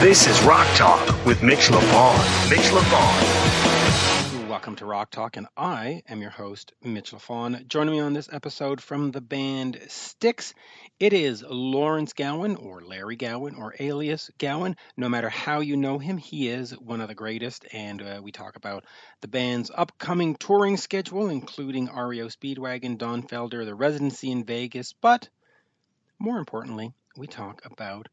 This is Rock Talk with Mitch Lafon. Mitch Lafon. Welcome to Rock Talk, and I am your host, Mitch Lafon. Joining me on this episode from the band Styx, it is Lawrence Gowan, or Larry Gowan, or alias Gowan. No matter how you know him, he is one of the greatest, and we talk about the band's upcoming touring schedule, including REO Speedwagon, Don Felder, the Residency in Vegas, but more importantly, we talk about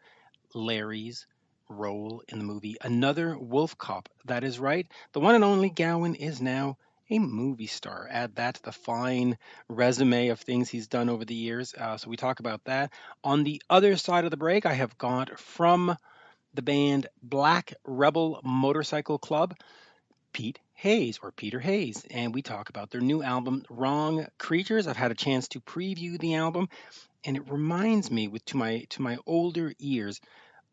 Larry's role in the movie Another WolfCop. That is right. The one and only Gowan is now a movie star. Add that to the fine resume of things he's done over the years. So we talk about that. On the other side of the break, I have got from the band Black Rebel Motorcycle Club, Pete Hayes, or Peter Hayes, and we talk about their new album, Wrong Creatures. I've had a chance to preview the album, and it reminds me, to my older ears,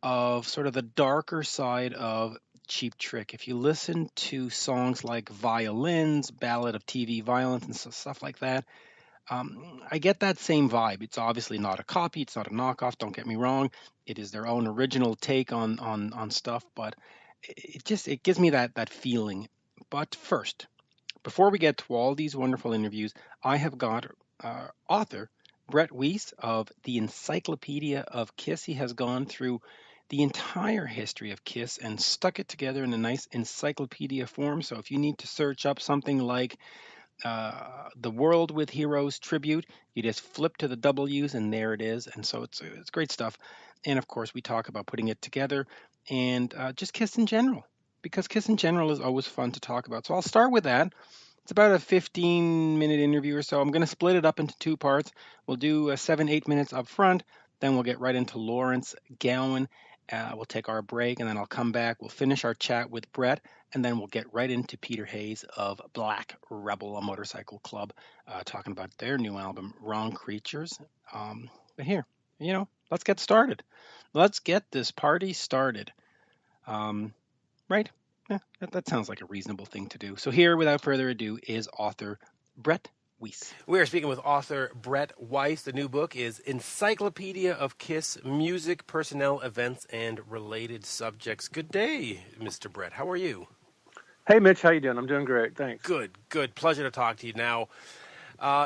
of sort of the darker side of Cheap Trick. If you listen to songs like Violins, Ballad of TV Violence, and stuff like that, I get that same vibe. It's obviously not a copy, it's not a knockoff, don't get me wrong. It is their own original take on stuff, but it gives me that feeling. But first, before we get to all these wonderful interviews, I have got author BRETT WEISS of the Encyclopedia of KISS. He has gone through the entire history of KISS and stuck it together in a nice encyclopedia form. So if you need to search up something like the World with Heroes tribute, you just flip to the W's and there it is. And so it's great stuff. And of course, we talk about putting it together and just KISS in general, because KISS in general is always fun to talk about. So I'll start with that. It's about a 15-minute interview or so. I'm going to split it up into two parts. We'll do 7-8 minutes up front. Then we'll get right into Lawrence Gowan. We'll take our break, and then I'll come back. We'll finish our chat with Brett, and then we'll get right into Peter Hayes of Black Rebel Motorcycle Club, talking about their new album, Wrong Creatures. But here, let's get started. Let's get this party started. Right? Yeah, that sounds like a reasonable thing to do. So here, without further ado, is author BRETT WEISS. We are speaking with author BRETT WEISS. The new book is Encyclopedia of KISS, Music, Personnel, Events, and Related Subjects. Good day, Mr. Brett. How are you? Hey, Mitch. How you doing? I'm doing great. Thanks. Good. Pleasure to talk to you. Now,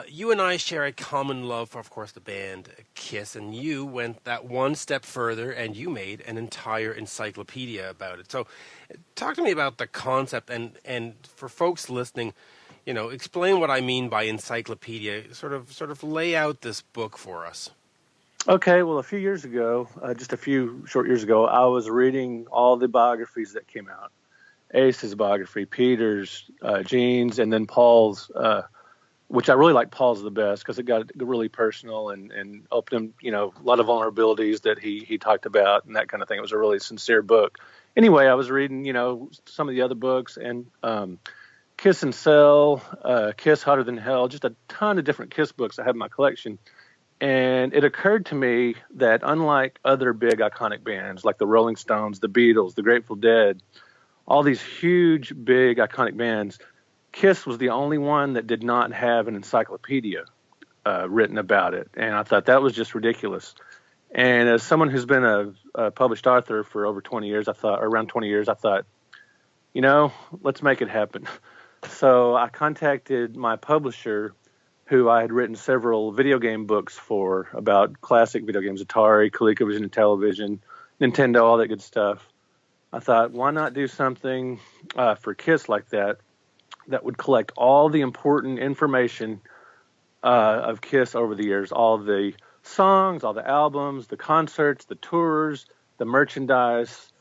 you and I share a common love for, of course, the band KISS, and you went that one step further, and you made an entire encyclopedia about it. So talk to me about the concept, and for folks listening, explain what I mean by encyclopedia. Sort of lay out this book for us. Okay, well, a few years ago, just a few short years ago, I was reading all the biographies that came out. Ace's biography, Peter's, Gene's, and then Paul's, which I really like Paul's the best because it got really personal and opened him, a lot of vulnerabilities that he talked about and that kind of thing. It was a really sincere book. Anyway, I was reading, some of the other books, and Kiss and Sell, Kiss Hotter Than Hell, just a ton of different KISS books I have in my collection. And it occurred to me that unlike other big iconic bands like the Rolling Stones, the Beatles, the Grateful Dead, all these huge, big iconic bands, KISS was the only one that did not have an encyclopedia written about it. And I thought that was just ridiculous. And as someone who's been a published author for over 20 years, around 20 years, I thought, let's make it happen. So I contacted my publisher, who I had written several video game books for about classic video games, Atari, ColecoVision and Television, Nintendo, all that good stuff. I thought, why not do something for KISS like that would collect all the important information of KISS over the years, all the songs, all the albums, the concerts, the tours, the merchandise,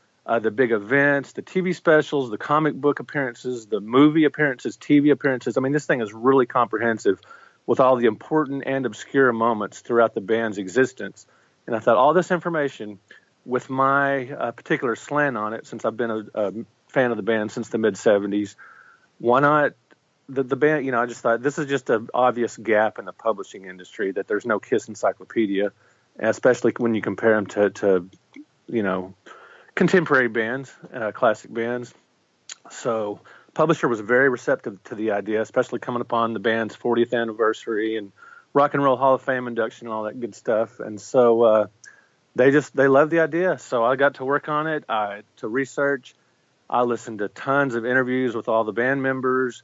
the big events, the TV specials, the comic book appearances, the movie appearances, TV appearances. I mean, this thing is really comprehensive with all the important and obscure moments throughout the band's existence. And I thought all this information with my particular slant on it, since I've been a fan of the band since the mid-'70s, why not the band, I just thought this is just an obvious gap in the publishing industry, that there's no KISS encyclopedia, especially when you compare them to contemporary bands, classic bands. So publisher was very receptive to the idea, especially coming upon the band's 40th anniversary and Rock and Roll Hall of Fame induction and all that good stuff. And so they loved the idea. So I got to work on it, to research. I listened to tons of interviews with all the band members.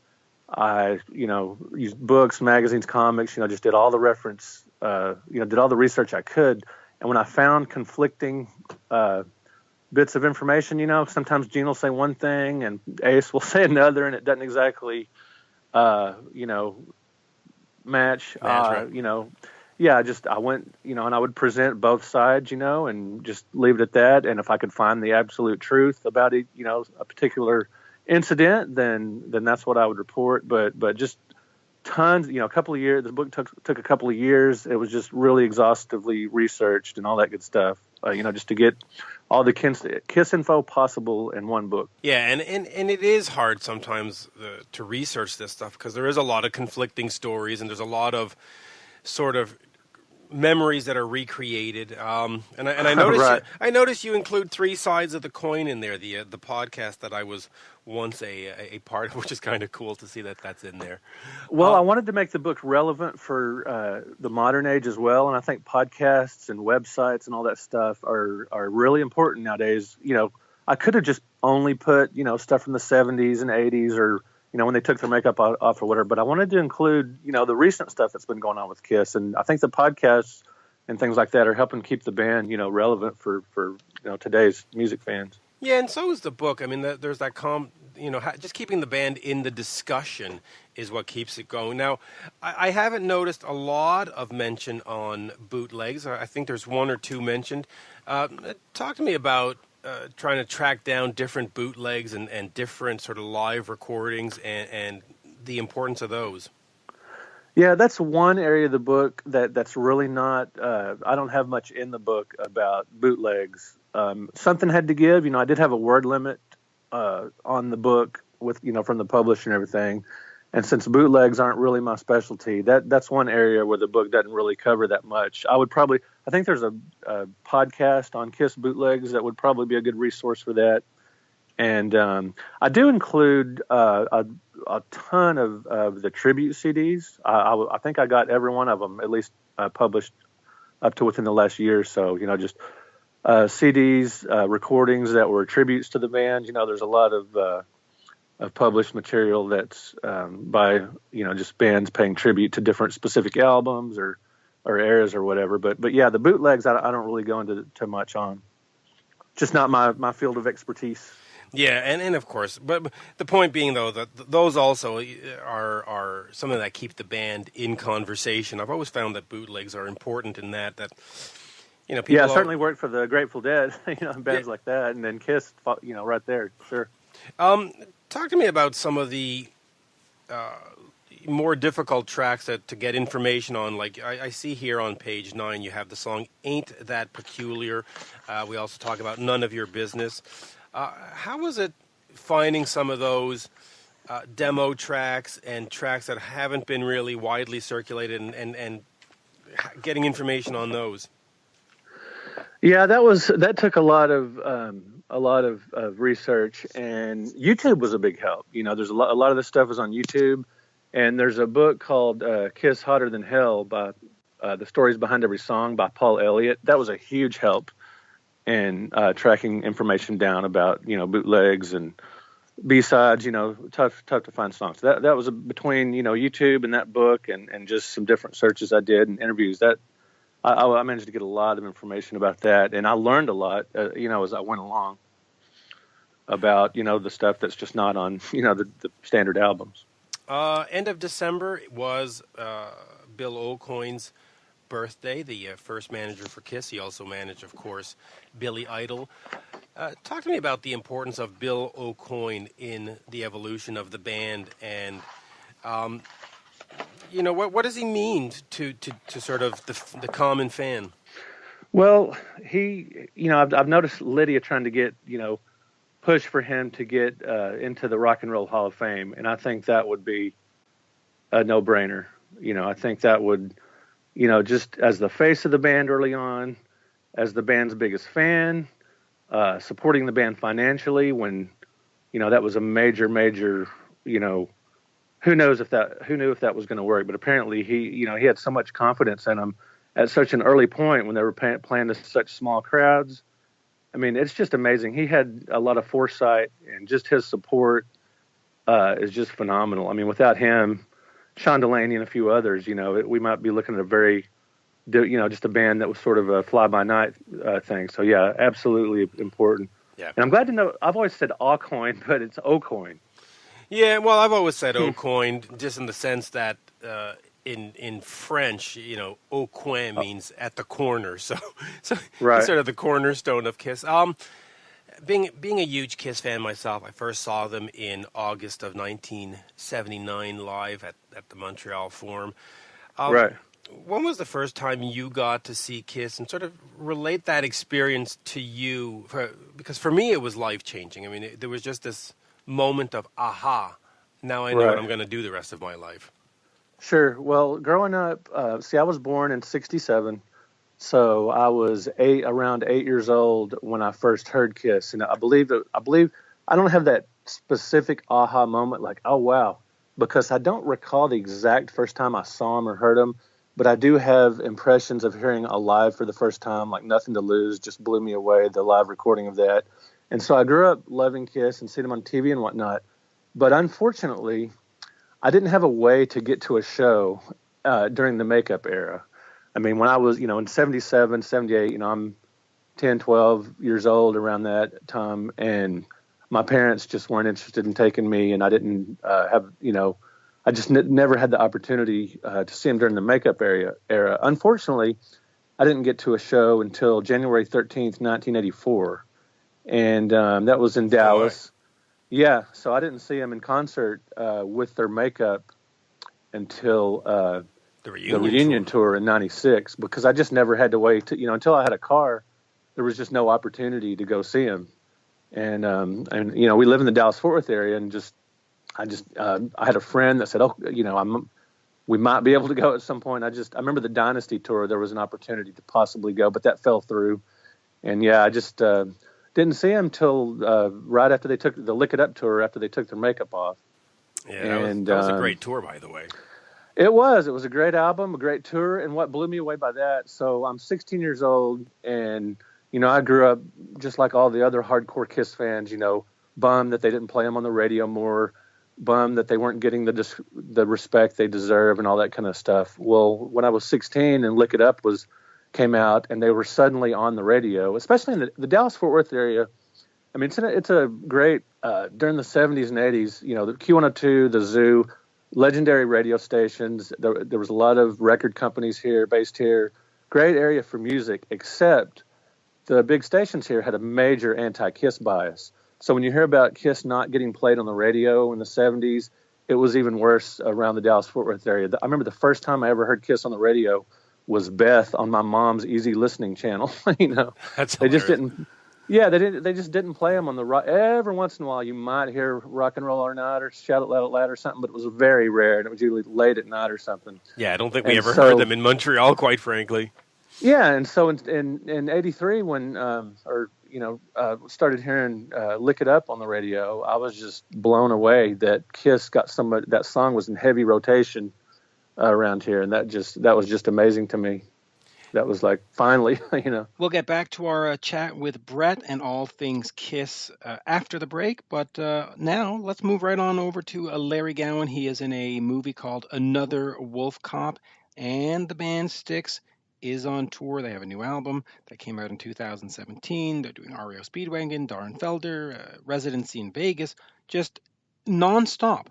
I, used books, magazines, comics, just did all the did all the research I could. And when I found conflicting bits of information, sometimes Gene will say one thing and Ace will say another, and it doesn't exactly, match. Right. I went, and I would present both sides, and just leave it at that. And if I could find the absolute truth about it, a particular incident, then that's what I would report. But just tons, a couple of years. The book took a couple of years. It was just really exhaustively researched and all that good stuff. Just to get all the KISS info possible in one book. Yeah, and it is hard sometimes to research this stuff because there is a lot of conflicting stories and there's a lot of sort of memories that are recreated. And I noticed Right. I noticed you include three sides of the coin in there. The podcast that I was once a part of, which is kind of cool to see that's in there. Well, I wanted to make the book relevant for the modern age as well, and I think podcasts and websites and all that stuff are really important nowadays. I could have just only put stuff from the 70s and 80s, or when they took their makeup off or whatever, but I wanted to include the recent stuff that's been going on with KISS, and I think the podcasts and things like that are helping keep the band relevant for today's music fans. Yeah, and so is the book. I mean, there's that just keeping the band in the discussion is what keeps it going. Now, I haven't noticed a lot of mention on bootlegs. I think there's one or two mentioned. Talk to me about trying to track down different bootlegs and different sort of live recordings and the importance of those. Yeah, that's one area of the book that's really not. I don't have much in the book about bootlegs. Something had to give. I did have a word limit on the book with from the publisher and everything. And since bootlegs aren't really my specialty, that's one area where the book doesn't really cover that much. I think there's a podcast on KISS bootlegs that would probably be a good resource for that. And I do include a ton of the tribute CDs. I think I got every one of them at least published up to within the last year or so. Just CDs, recordings that were tributes to the band. There's a lot of published material that's by just bands paying tribute to different specific albums or eras or whatever. But yeah, the bootlegs I don't really go into too much on. Just not my field of expertise. Yeah, and of course, but the point being though that those also are something that keep the band in conversation. I've always found that bootlegs are important in that people. Yeah, certainly worked for the Grateful Dead, bands like that, and then KISS, right there, sure. Talk to me about some of the more difficult tracks to get information on. Like I see here on page 9, you have the song "Ain't That Peculiar." We also talk about "None of Your Business." How was it finding some of those demo tracks and tracks that haven't been really widely circulated and getting information on those? Yeah, that took a lot of research, and YouTube was a big help. There's a lot of this stuff is on YouTube, and there's a book called "KISS Hotter Than Hell" by the stories behind every song by Paul Elliott. That was a huge help in tracking information down about bootlegs and B-sides. Tough to find songs. That was between YouTube and that book and just some different searches I did and interviews. That I managed to get a lot of information about that, and I learned a lot as I went along about the stuff that's just not on the standard albums. End of December was Bill O'Coin's birthday, the first manager for KISS. He also managed, of course, Billy Idol. Talk to me about the importance of Bill O'Coin in the evolution of the band, and what does he mean to sort of the common fan? Well, he, I've noticed Lydia trying to get, push for him to get into the Rock and Roll Hall of Fame, and I think that would be a no-brainer. I think that would, just as the face of the band early on, as the band's biggest fan, supporting the band financially when, that was a major, who knew if that was going to work, but apparently he had so much confidence in him at such an early point when they were playing to such small crowds. I mean, it's just amazing. He had a lot of foresight, and just his support is just phenomenal. I mean, without him, Sean Delaney and a few others, we might be looking at a very, just a band that was sort of a fly-by-night thing. So, yeah, absolutely important. Yeah. And I'm glad to know, I've always said Aucoin, but it's Aucoin. Yeah, well, I've always said au coin, just in the sense that in French, au coin means at the corner. So Right. It's sort of the cornerstone of Kiss. Being a huge Kiss fan myself, I first saw them in August of 1979 live at the Montreal Forum. Right. When was the first time you got to see Kiss, and sort of relate that experience to you? Because for me, it was life-changing. I mean, there was just this moment of, aha, now I know what I'm going to do the rest of my life. Sure. Well, growing up, I was born in 1967, so I was around 8 years old when I first heard Kiss, and I believe I don't have that specific aha moment, like, oh wow, because I don't recall the exact first time I saw them or heard them, but I do have impressions of hearing Alive for the first time, like Nothing to Lose just blew me away, the live recording of that. And so I grew up loving Kiss and seeing them on TV and whatnot. But unfortunately, I didn't have a way to get to a show during the makeup era. I mean, when I was, in 77, 78, I'm 10, 12 years old around that time. And my parents just weren't interested in taking me. And I didn't have, I just never had the opportunity to see them during the makeup era. Unfortunately, I didn't get to a show until January 13th, 1984. And that was in Dallas. Yeah, so I didn't see them in concert with their makeup until the reunion tour in '96, because I just never had to wait to, until I had a car. There was just no opportunity to go see them. And we live in the Dallas-Fort Worth area, and I had a friend that said, we might be able to go at some point. I remember the Dynasty tour. There was an opportunity to possibly go, but that fell through. And yeah, I just didn't see them till right after they took the Lick It Up tour, after they took their makeup off. Yeah, that was a great tour, by the way. It was a great album, a great tour. And what blew me away by that, so I'm 16 years old, and, I grew up just like all the other hardcore Kiss fans, bummed that they didn't play them on the radio more, bummed that they weren't getting the respect they deserve and all that kind of stuff. Well, when I was 16 and Lick It Up came out, and they were suddenly on the radio, especially in the Dallas-Fort Worth area. I mean, it's a great, during the 70s and 80s, the Q102, the Zoo, legendary radio stations. There was a lot of record companies based here. Great area for music, except the big stations here had a major anti-Kiss bias. So when you hear about Kiss not getting played on the radio in the 70s, it was even worse around the Dallas-Fort Worth area. I remember the first time I ever heard Kiss on the radio was Beth on my mom's easy listening channel. That's they hilarious. just didn't. Yeah, they just didn't play them on the rock. Every once in a while, you might hear Rock and Roll All Night or Shout It Loud, Loud or something, but it was very rare, and it was usually late at night or something. Yeah, I don't think we ever heard them in Montreal, quite frankly. Yeah, and so in '83, when started hearing "Lick It Up" on the radio, I was just blown away that Kiss got that song was in heavy rotation around here, and that was just amazing to me. That was like, finally, We'll get back to our chat with Brett and all things Kiss after the break, but now let's move right on over to Larry Gowan. He is in a movie called Another WolfCop, and the band Styx is on tour. They have a new album that came out in 2017. They're doing REO Speedwagon, Darren Felder, Residency in Vegas, just nonstop.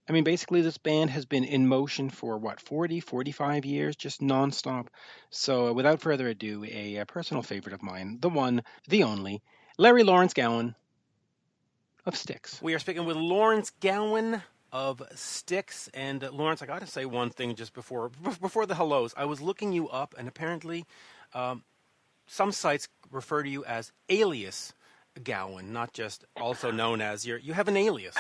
I mean, basically, this band has been in motion for, 40, 45 years, just nonstop. So without further ado, a personal favorite of mine, the one, the only, Larry Lawrence Gowan of Styx. We are speaking with Lawrence Gowan of Styx. And Lawrence, I got to say one thing just before the hellos. I was looking you up, and apparently some sites refer to you as alias Gowan, not just also known as you have an alias.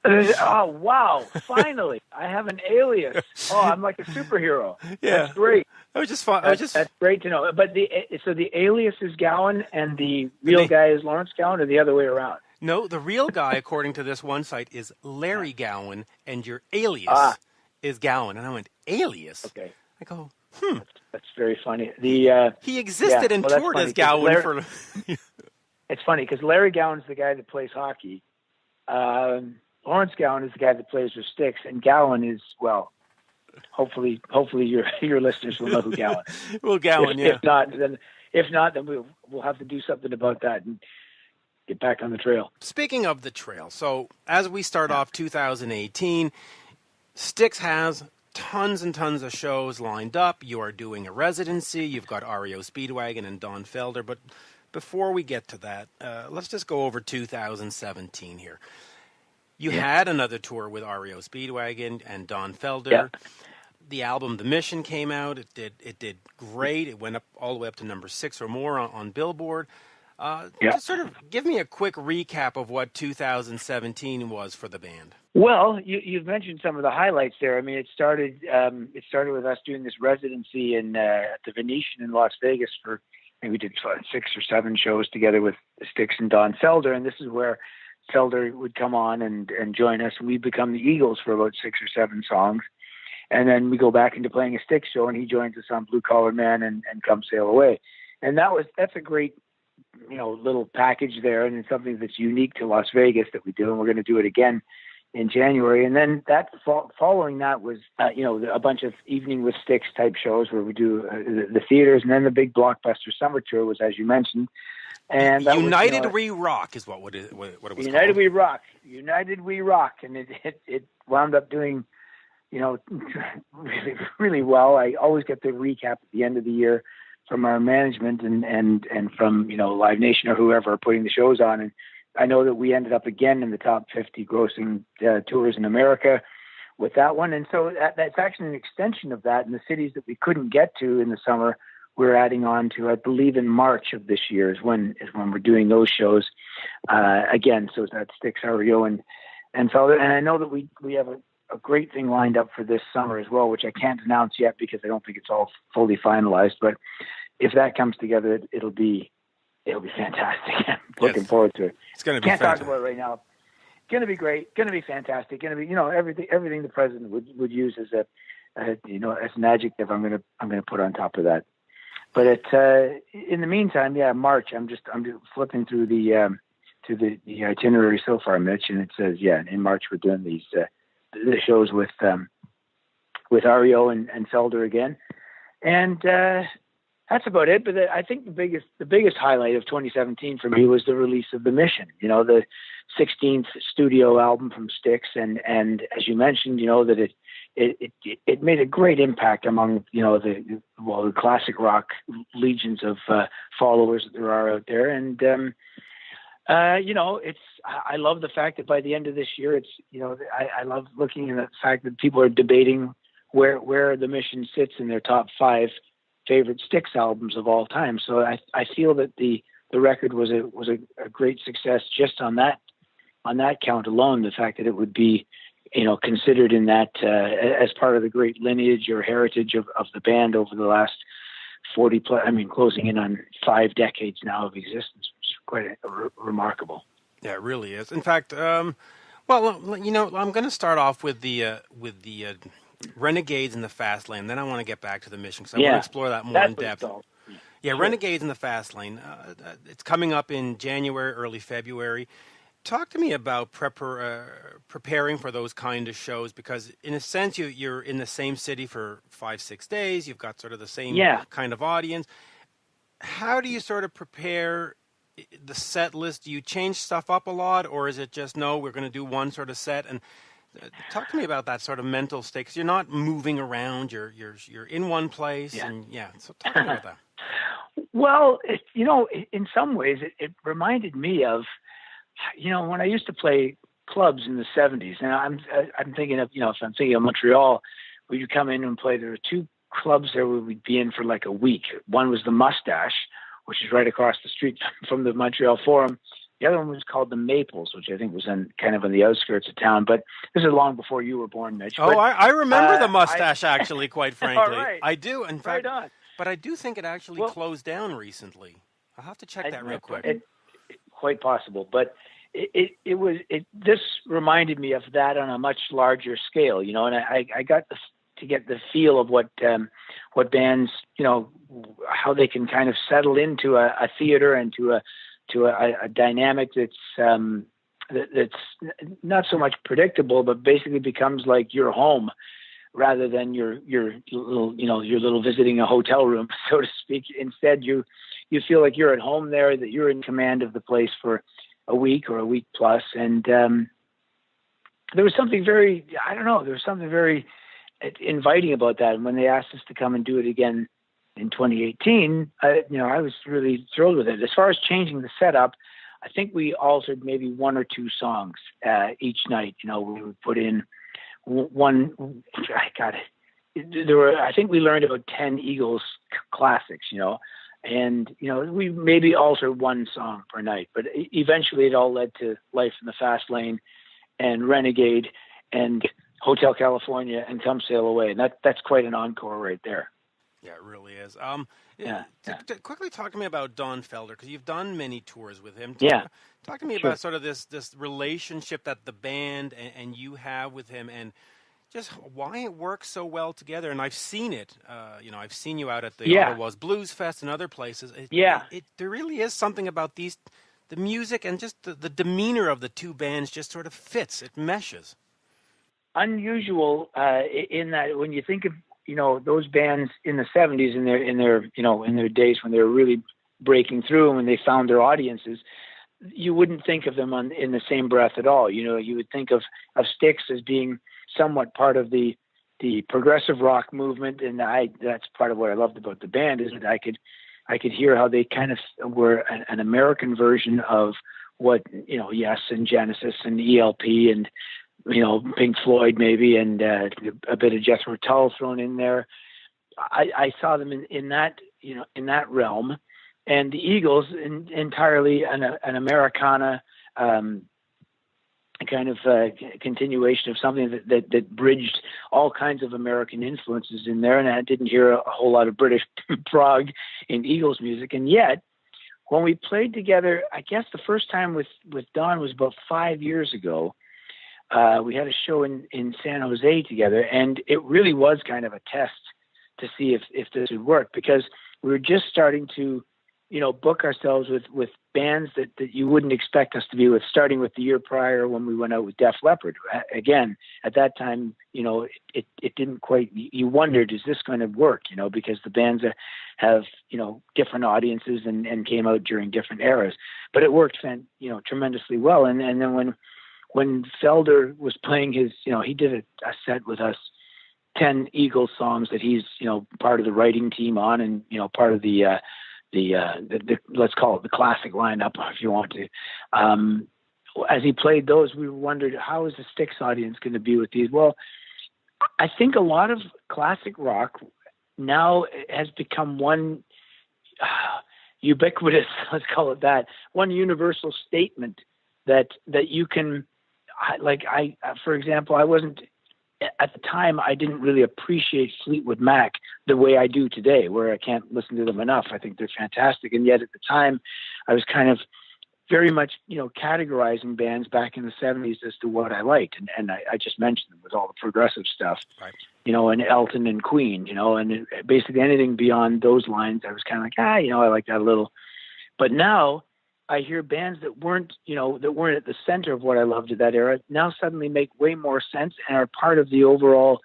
Oh, wow. Finally, I have an alias. Oh, I'm like a superhero. Yeah. That's great. I was just fun. That's great to know. But so the alias is Gowan and the real guy is Lawrence Gowan, or the other way around? No, the real guy, according to this one site, is Larry Gowan, and your alias is Gowan. And I went, alias? Okay. I go, That's very funny. He existed and toured as Gowan for. It's funny because Larry Gowan's the guy that plays hockey. Lawrence Gowan is the guy that plays with Styx, and Gowan is, well, hopefully your listeners will know who Gowan is. Well, Gowan, If not, then we'll have to do something about that and get back on the trail. Speaking of the trail, so as we start off 2018, Styx has tons and tons of shows lined up. You are doing a residency. You've got REO Speedwagon and Don Felder. But before we get to that, let's just go over 2017 here. You had another tour with REO Speedwagon and Don Felder. Yeah. The album The Mission came out. It did great. It went up all the way up to number 6 or more on Billboard. Just sort of give me a quick recap of what 2017 was for the band. Well, you've mentioned some of the highlights there. I mean, it started with us doing this residency in at the Venetian in Las Vegas for, I think we did 6 or 7 shows together with Styx and Don Felder, and this is where Felder would come on and join us. We become the Eagles for about 6 or 7 songs, and then we go back into playing a Styx show, and he joins us on Blue Collar Man and Come Sail Away, and that's a great little package there, and it's something that's unique to Las Vegas that we do, and we're going to do it again in January. And then that following that was a bunch of Evening with Styx type shows where we do the theaters, and then the big blockbuster summer tour was, as you mentioned, and that United We Rock is what it was United called. We Rock, United We Rock, and it wound up doing really, really well. I always get the recap at the end of the year from our management and from Live Nation or whoever are putting the shows on, and I know that we ended up again in the top 50 grossing tours in America with that one, and so that's actually an extension of that. In the cities that we couldn't get to in the summer, we're adding on to, I believe, in March of this year is when we're doing those shows again. So that Styx, REO, and Felder, and I know that we have a great thing lined up for this summer as well, which I can't announce yet because I don't think it's all fully finalized. But if that comes together, it'll be fantastic. I'm looking forward to it. It's going to be Can't fantastic. talk about it right now. Going to be great. Going to be fantastic. Going to be everything the president would use as as an adjective. I'm going to put on top of that. But in the meantime, March. I'm just flipping through the itinerary so far, Mitch, and it says in March we're doing these the shows with REO and Felder again, and that's about it. But I think the biggest highlight of 2017 for me was the release of The Mission. The 16th studio album from Styx, and as you mentioned, that it made a great impact among the classic rock legions of followers that there are out there, and I love the fact that by the end of this year, I love looking at the fact that people are debating where The Mission sits in their top 5 favorite Styx albums of all time. So I feel that the record was a great success just on that count alone. The fact that it would be considered in that as part of the great lineage or heritage of the band over the last 40 plus, closing in on 5 decades now of existence, which is quite remarkable. Yeah, it really is. In fact, I'm going to start off with the Renegades in the Fast Lane. Then I want to get back to The Mission because I want to explore that more in depth. Yeah, sure. Renegades in the Fast Lane. It's coming up in January, early February. Talk to me about preparing for those kind of shows, because in a sense you're in the same city for 5-6 days. You've got sort of the same kind of audience. How do you sort of prepare the set list? Do you change stuff up a lot, or is it just, no, we're going to do one sort of set? And talk to me about that sort of mental state, because you're not moving around. You're in one place, and so talk to me about that. Well, in some ways it reminded me of, when I used to play clubs in the 70s. Now I'm thinking of, if I'm thinking of Montreal, where you come in and play, there were 2 clubs there where we'd be in for like a week. One was the Mustache, which is right across the street from the Montreal Forum. The other one was called the Maples, which I think was kind of on the outskirts of town. But this is long before you were born, Mitch. Oh, I remember the Mustache, actually, quite frankly. All right. I do, in fact. Right on. But I do think it actually closed down recently. I'll have to check that real quick. Quite possible, but this reminded me of that on a much larger scale, and I got get the feel of what bands, how they can kind of settle into a theater and to a dynamic that's not so much predictable, but basically becomes like your home rather than your little visiting a hotel room, so to speak. Instead, you feel like you're at home there, that you're in command of the place for a week or a week plus. And there was something very inviting about that. And when they asked us to come and do it again in 2018, I was really thrilled with it. As far as changing the setup, I think we altered maybe one or two songs each night. We would put in one. I think we learned about 10 Eagles classics, and we maybe altered one song per night. But eventually, it all led to Life in the Fast Lane, and Renegade, and Hotel California, and Come Sail Away. And that's quite an encore right there. Yeah, it really is. Quickly talk to me about Don Felder, because you've done many tours with him. Talk to me about sort of this relationship that the band and you have with him, and just why it works so well together. And I've seen it. I've seen you out at the Ottawa's Blues Fest and other places. There really is something about the music and just the demeanor of the two bands just sort of fits. It meshes. Unusual in that when you think of those bands in the 70s in their days when they were really breaking through and when they found their audiences, you wouldn't think of them in the same breath at all. You would think of Styx as being somewhat part of the progressive rock movement, and that's part of what I loved about the band, is that I could hear how they kind of were an American version of what Yes and Genesis and ELP and Pink Floyd maybe, and a bit of Jethro Tull thrown in there. I saw them in that realm, and the Eagles entirely an Americana kind of continuation of something that bridged all kinds of American influences in there, and I didn't hear a whole lot of British prog in Eagles music. And yet, when we played together, I guess the first time with Don was about 5 years ago. We had a show in San Jose together, and it really was kind of a test to see if this would work, because we were just starting to, book ourselves with bands that you wouldn't expect us to be with, starting with the year prior when we went out with Def Leppard. Again, at that time, it didn't quite, you wondered, is this going to work, because the bands have, different audiences and came out during different eras, but it worked, tremendously well. And then when Felder was playing his, he did a set with us, 10 Eagles songs that he's, part of the writing team on, and, part of the let's call it the classic lineup, if you want to. As he played those, we wondered, how is the Styx audience going to be with these? Well, I think a lot of classic rock now has become one ubiquitous, let's call it that, one universal statement that you can, for example, I wasn't, at the time, I didn't really appreciate Fleetwood Mac the way I do today, where I can't listen to them enough. I think they're fantastic. And yet at the time, I was kind of very much, categorizing bands back in the 70s as to what I liked. And I just mentioned them with all the progressive stuff, right. And Elton and Queen, and basically anything beyond those lines, I was kind of like, I like that a little. But now I hear bands that weren't at the center of what I loved at that era now suddenly make way more sense and are part of the overall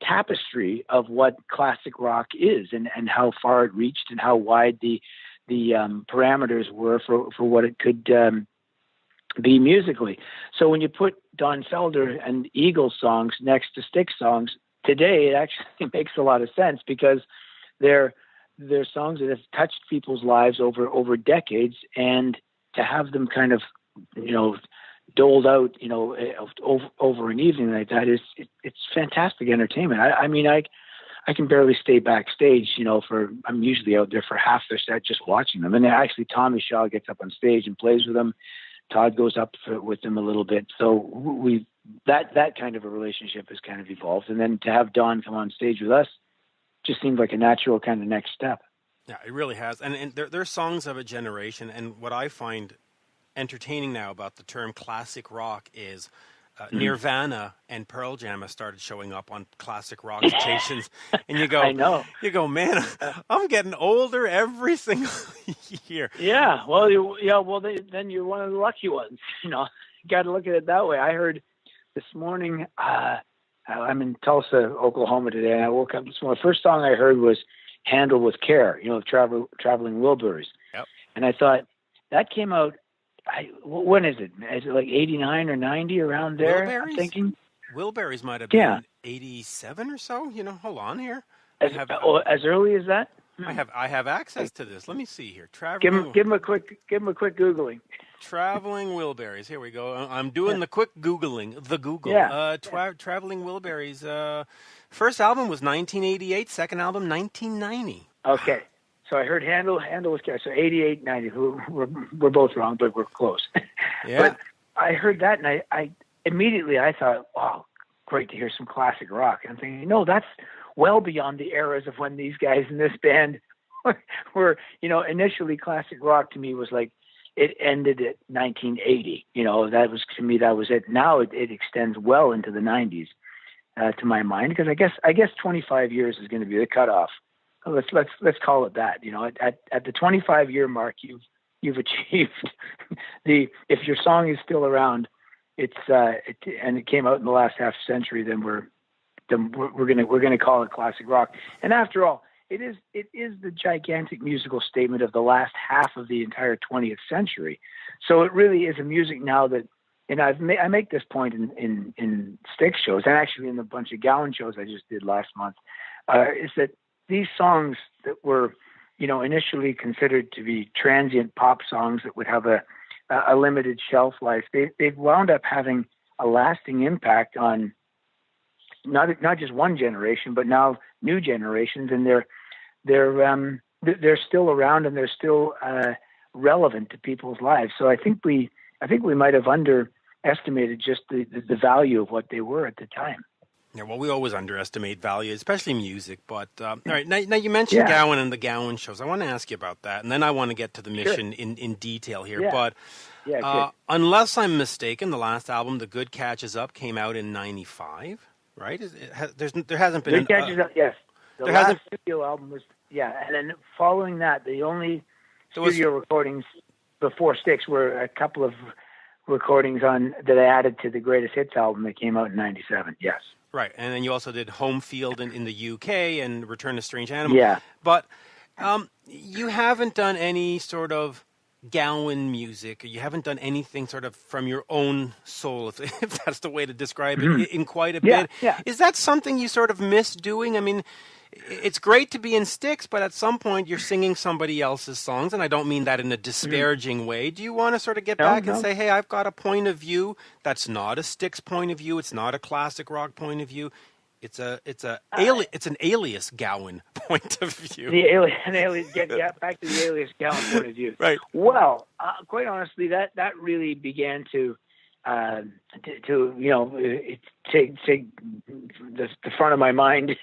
tapestry of what classic rock is, and how far it reached and how wide the parameters were for what it could be musically. So when you put Don Felder and Eagles songs next to Styx songs today, it actually makes a lot of sense, because they're songs that have touched people's lives over decades, and to have them kind of, doled out, over an evening like that it's fantastic entertainment. I can barely stay backstage, I'm usually out there for half their set just watching them. And actually Tommy Shaw gets up on stage and plays with them. Todd goes up with them a little bit. So that kind of a relationship has kind of evolved. And then to have Don come on stage with us just seemed like a natural kind of next step. Yeah, it really has. And they're songs of a generation. And what I find entertaining now about the term classic rock is Nirvana and Pearl Jam have started showing up on classic rock stations, and you I know. Man, I'm getting older every single year. Yeah, well, then you're one of the lucky ones. You got to look at it that way. I heard this morning. I'm in Tulsa, Oklahoma today, and I woke up this morning. The first song I heard was "Handle with Care." Traveling Wilburys. Yep. And I thought that came out. When is it? Is it like 89 or 90 around there? Wilburys? I'm thinking. Wilburys might have been 87 or so. Hold on here. As early as that? I have access to this. Let me see here. Give him a quick Googling. Traveling Wilburys. Here we go. I'm doing the quick Googling. The Google. Yeah. Traveling Wilburys. First album was 1988. Second album 1990. Okay. So I heard handle with care. So 88, 90. We're both wrong, but we're close. Yeah. But I heard that, and I immediately thought, wow, great to hear some classic rock. And I'm thinking, that's well beyond the eras of when these guys in this band were, initially classic rock to me was like, it ended at 1980. That was, to me, that was it. Now it extends well into the 90s, to my mind, because I guess 25 years is going to be the cutoff. Let's call it that. At the 25-year mark, you've achieved if your song is still around, and it came out in the last half century, then we're gonna call it classic rock. And after all, it is the gigantic musical statement of the last half of the entire 20th century. So it really is a music now that, and I make this point in Styx shows, and actually in a bunch of Gowan shows I just did last month, is that these songs that were, initially considered to be transient pop songs that would have a limited shelf life, they've wound up having a lasting impact on not just one generation, but now new generations, and they're still around, and they're still relevant to people's lives. So I think we might have underestimated just the value of what they were at the time. Yeah, well, we always underestimate value, especially music. But all right, now you mentioned Gowan and the Gowan shows. I want to ask you about that, and then I want to get to the mission in detail here. Yeah. But unless I'm mistaken, the last album, The Good Catches Up, came out in '95, right? There hasn't been. Good Catches Up, yes. The last studio album was, and then following that, the only studio recordings before Styx were a couple of recordings that I added to the Greatest Hits album that came out in '97. Yes. Right, and then you also did Home Field in the UK and Return to Strange Animal. Yeah. But you haven't done any sort of Gowan music. You haven't done anything sort of from your own soul, if that's the way to describe it, in quite a bit. Yeah. Is that something you sort of miss doing? I mean, it's great to be in Styx, but at some point you're singing somebody else's songs, and I don't mean that in a disparaging way. Do you want to sort of get back and say, hey, I've got a point of view that's not a Styx point of view, it's not a classic rock point of view, it's an alias Gowan point of view. Get back to the alias Gowan point of view. Right. Well, quite honestly, that really began to take the front of my mind,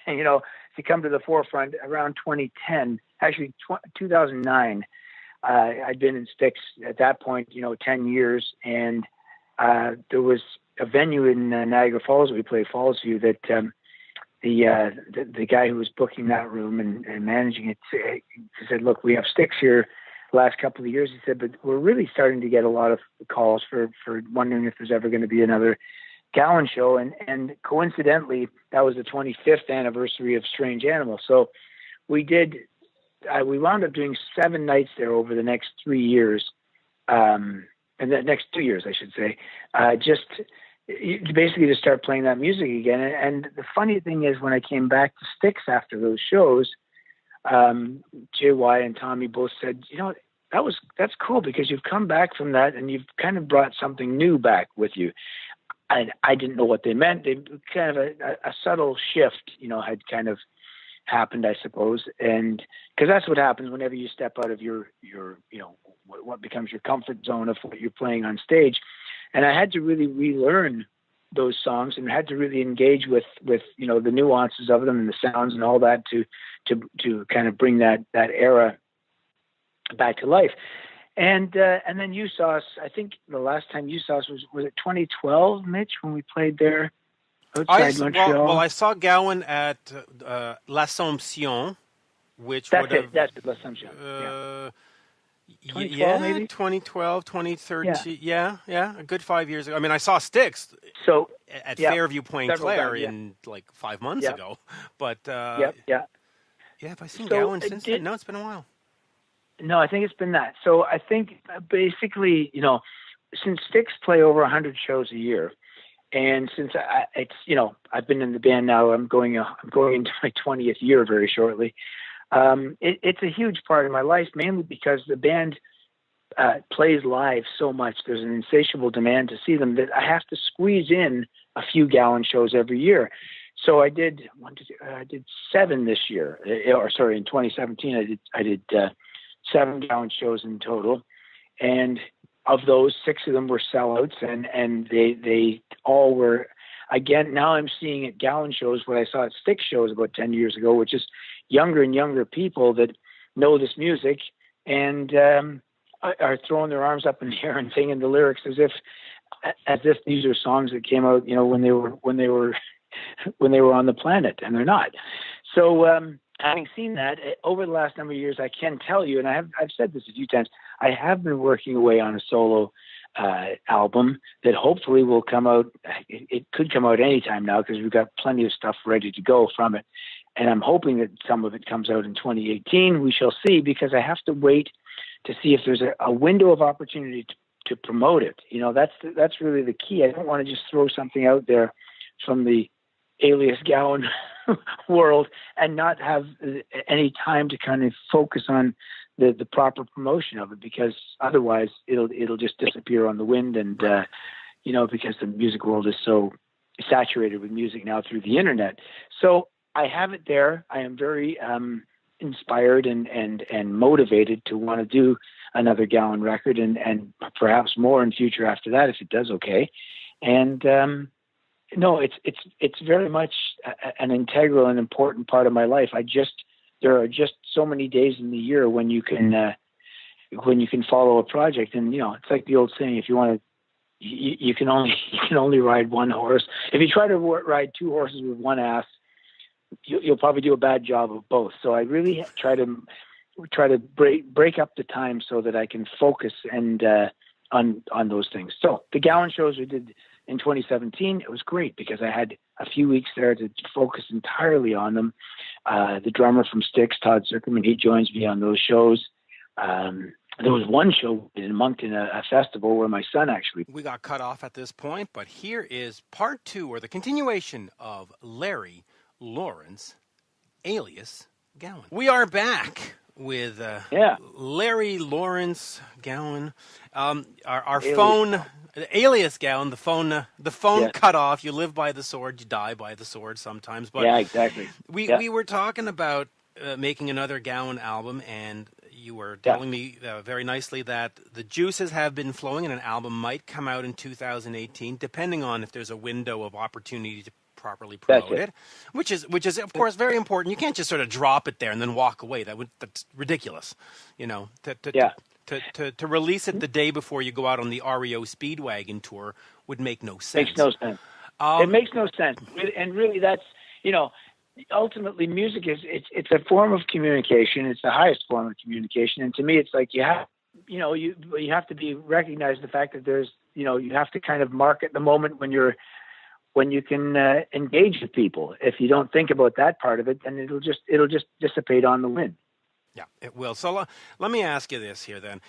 to come to the forefront around 2010, actually 2009. I'd been in Styx at that point, 10 years, and there was a venue in Niagara Falls that we played, Fallsview, that the guy who was booking that room and managing it said, look, we have Styx here the last couple of years. He said, but we're really starting to get a lot of calls for wondering if there's ever going to be another Gowan show. And coincidentally, that was the 25th anniversary of Strange Animal. So we wound up doing 7 nights there over the next 3 years, and the next 2 years, I should say, just basically to start playing that music again. And the funny thing is, when I came back to Styx after those shows, JY and Tommy both said, that's cool, because you've come back from that and you've kind of brought something new back with you. And I didn't know what they meant. They kind of a subtle shift, had kind of happened, I suppose. And because that's what happens whenever you step out of your what becomes your comfort zone of what you're playing on stage. And I had to really relearn those songs and had to really engage with the nuances of them and the sounds and all that to kind of bring that era back to life. And then you saw us. I think the last time you saw us was it 2012, Mitch, when we played there outside Montreal. Well, I saw Gowan at L'Assomption, which That's would have it. That's it. L'Assomption. 2012 maybe. 2012, 2013. Yeah, a good 5 years ago. I mean, I saw Styx at Fairview Point Claire in like 5 months ago. But have I seen Gowan since then? No, it's been a while. No, I think it's been that. So I think basically, since Styx play over 100 shows a year, and since I've been in the band now, I'm going into my 20th year very shortly. It's a huge part of my life, mainly because the band plays live so much. There's an insatiable demand to see them that I have to squeeze in a few Gowan shows every year. So I did 7 this year, in 2017 I did 7 Gowan shows in total, and of those 6 of them were sellouts, and they all were. Again, now I'm seeing at Gowan shows what I saw at Styx shows about 10 years ago, which is younger and younger people that know this music and are throwing their arms up in the air and singing the lyrics as if these are songs that came out, when they were on the planet, and they're not. So having seen that over the last number of years, I can tell you, and I've said this a few times, I have been working away on a solo album that hopefully will come out. It could come out anytime now because we've got plenty of stuff ready to go from it. And I'm hoping that some of it comes out in 2018. We shall see, because I have to wait to see if there's a window of opportunity to promote it. That's really the key. I don't want to just throw something out there from the alias Gowan world and not have any time to kind of focus on the proper promotion of it, because otherwise it'll just disappear on the wind. And because the music world is so saturated with music now through the internet. So I have it there. I am very inspired and motivated to want to do another Gowan record and perhaps more in future after that if it does okay. And no, it's very much an integral and important part of my life. There are just so many days in the year when you can follow a project, and it's like the old saying: if you want to, you can only ride one horse. If you try to ride 2 horses with one ass, you'll probably do a bad job of both. So I really try to break up the time so that I can focus and on those things. So the Gowan shows we did in 2017, it was great because I had a few weeks there to focus entirely on them. The drummer from Styx, Todd Zuckerman, he joins me on those shows. There was one show in Moncton, a festival where my son actually... We got cut off at this point, but here is part 2, or the continuation of Larry Lawrence, alias Gowan. We are back with Larry Lawrence Gowan. Our phone... Alias Gowan, the phone cut off. You live by the sword, you die by the sword sometimes. But yeah, exactly. We were talking about making another Gowan album, and you were telling me very nicely that the juices have been flowing, and an album might come out in 2018, depending on if there's a window of opportunity to properly promote it, which is of course very important. You can't just sort of drop it there and then walk away. That's ridiculous, To release it the day before you go out on the REO Speedwagon tour would make no sense. Makes no sense. It makes no sense. And really that's, ultimately music it's a form of communication. It's the highest form of communication. And to me, it's like you have to recognize the fact that there's, you have to kind of market the moment when you can engage with people. If you don't think about that part of it, then it'll just dissipate on the wind. Yeah, it will. So let me ask you this here then.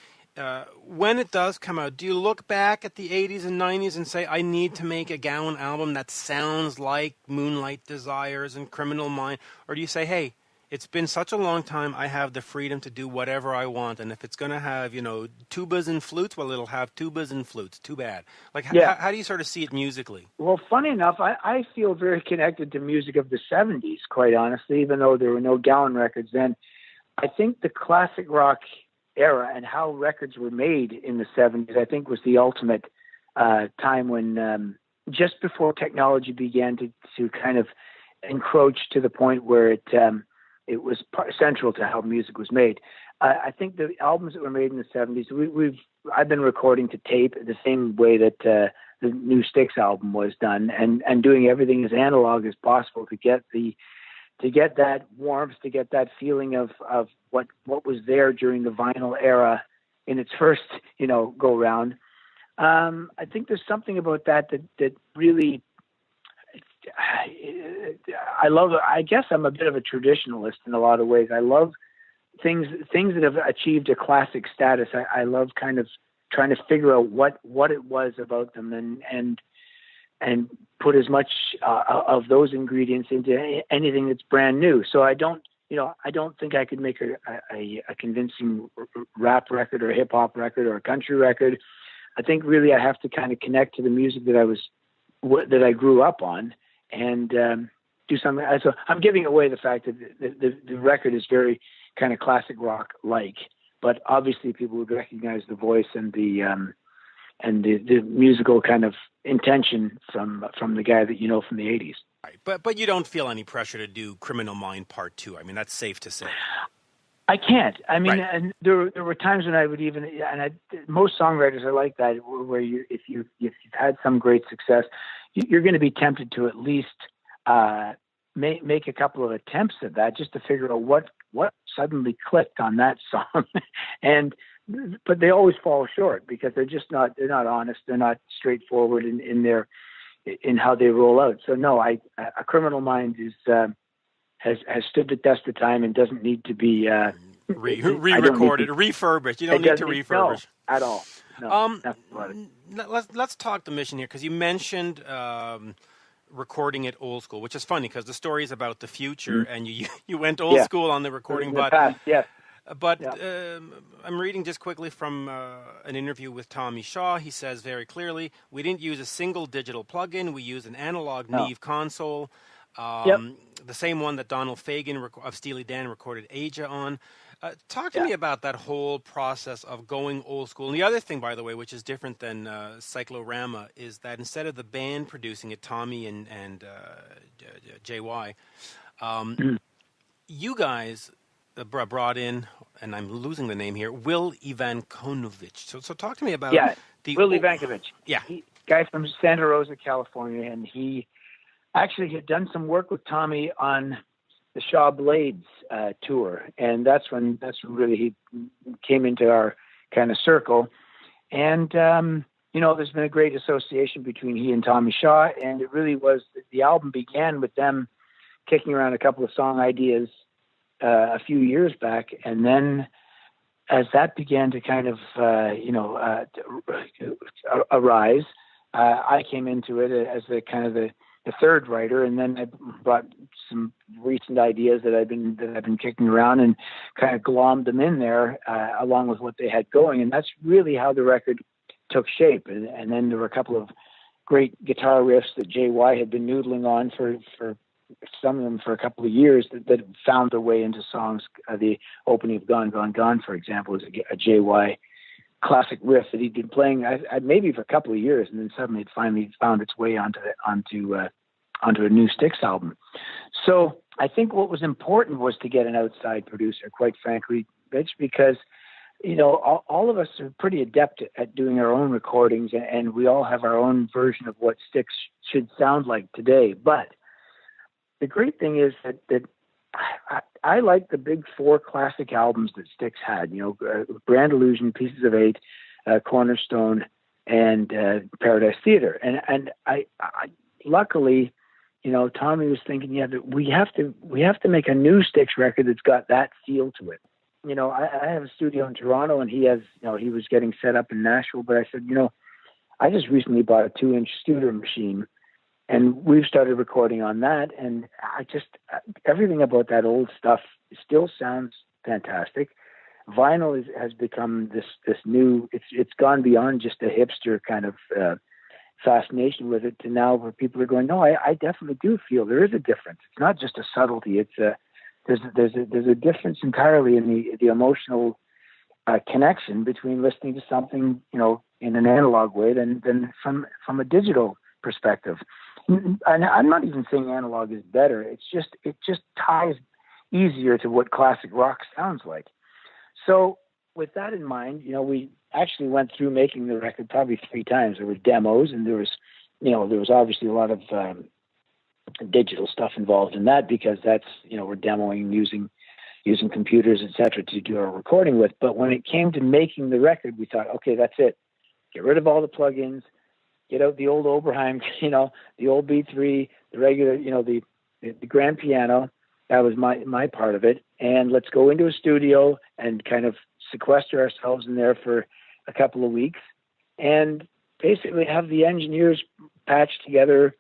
When it does come out, do you look back at the 80s and 90s and say, I need to make a Gowan album that sounds like Moonlight Desires and Criminal Mind? Or do you say, hey, it's been such a long time, I have the freedom to do whatever I want, and if it's going to have, tubas and flutes, well, it'll have tubas and flutes. Too bad. Like, how do you sort of see it musically? Well, funny enough, I feel very connected to music of the 70s, quite honestly, even though there were no Gowan records then. I think the classic rock era and how records were made in the 70s, I think was the ultimate time when just before technology began to kind of encroach to the point where it was central to how music was made. I think the albums that were made in the 70s, I've been recording to tape the same way that the new Styx album was done, and doing everything as analog as possible to get that warmth, to get that feeling of what was there during the vinyl era in its first, go round. I think there's something about that really, I love. I guess I'm a bit of a traditionalist in a lot of ways. I love things that have achieved a classic status. I love kind of trying to figure out what it was about them and put as much of those ingredients into anything that's brand new. So I don't think I could make a convincing rap record or a hip hop record or a country record. I think really I have to kind of connect to the music that I grew up on and do something. So I'm giving away the fact that the record is very kind of classic rock like, but obviously people would recognize the voice and the musical kind of intention from the guy that from the 80s. Right. But you don't feel any pressure to do Criminal Mind Part 2. I mean, that's safe to say. I can't. I mean, right. And there were times when I would even, most songwriters are like that, where if you've had some great success, you're going to be tempted to at least make a couple of attempts at that, just to figure out what suddenly clicked on that song, but they always fall short because they're not honest, they're not straightforward in how they roll out. So no, a Criminal Mind has stood the test of time and doesn't need to be re-recorded, refurbished. You don't need to refurbish at all. No, let's talk the mission here, because you mentioned recording it old school, which is funny because the story is about the future, and you went old school on the recording, but past, yes. But I'm reading just quickly from an interview with Tommy Shaw. He says very clearly, we didn't use a single digital plug-in. We used an analog Neve console, the same one that Donald Fagen of Steely Dan recorded Aja on. Talk to me about that whole process of going old school. And the other thing, by the way, which is different than Cyclorama, is that instead of the band producing it, Tommy and JY, you guys brought in, and I'm losing the name here, Will Ivankovic. So talk to me about Will Ivankovic. Yeah, guy from Santa Rosa, California, and he actually had done some work with Tommy on the Shaw Blades tour, and that's when really he came into our kind of circle. And there's been a great association between he and Tommy Shaw, and it really was, the album began with them kicking around a couple of song ideas a few years back, and then as that began to kind of arise, I came into it as the kind of the third writer, and then I brought some recent ideas that I've been kicking around and kind of glommed them in there along with what they had going, and that's really how the record took shape. And then there were a couple of great guitar riffs that JY had been noodling on for some of them for a couple of years that found their way into songs. The opening of Gone, Gone, Gone, for example, is a JY classic riff that he'd been playing maybe for a couple of years, and then suddenly it finally found its way onto a new Styx album. So I think what was important was to get an outside producer, quite frankly, Mitch, because all of us are pretty adept at doing our own recordings, and we all have our own version of what Styx should sound like today. But the great thing is that I like the big four classic albums that Styx had, Grand Illusion, Pieces of Eight, Cornerstone, and Paradise Theater. And I luckily, Tommy was thinking, that we have to make a new Styx record that's got that feel to it. I have a studio in Toronto, and he has, he was getting set up in Nashville, but I said, I just recently bought a 2-inch studio machine, and we've started recording on that, and everything about that old stuff still sounds fantastic. Vinyl has become this new, it's gone beyond just a hipster kind of fascination with it to now where people are going, no, I definitely do feel there is a difference. It's not just a subtlety. There's a difference entirely in the emotional connection between listening to something, in an analog way than from a digital perspective. And I'm not even saying analog is better. It just ties easier to what classic rock sounds like. So with that in mind, we actually went through making the record probably 3 times. There were demos, and there was obviously a lot of digital stuff involved in that, because that's, we're demoing using computers, etc., to do our recording with. But when it came to making the record, we thought, okay, that's it. Get rid of all the plugins, get out the old Oberheim, the old B3, the regular, the grand piano. That was my part of it. And let's go into a studio and kind of sequester ourselves in there for a couple of weeks and basically have the engineers patch together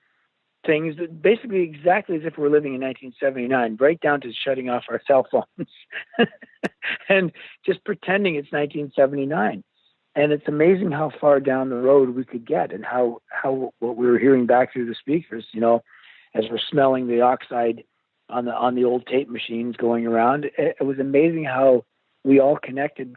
things that basically exactly as if we're living in 1979, right down to shutting off our cell phones and just pretending it's 1979. And it's amazing how far down the road we could get, and how what we were hearing back through the speakers, as we're smelling the oxide on the old tape machines going around. It was amazing how we all connected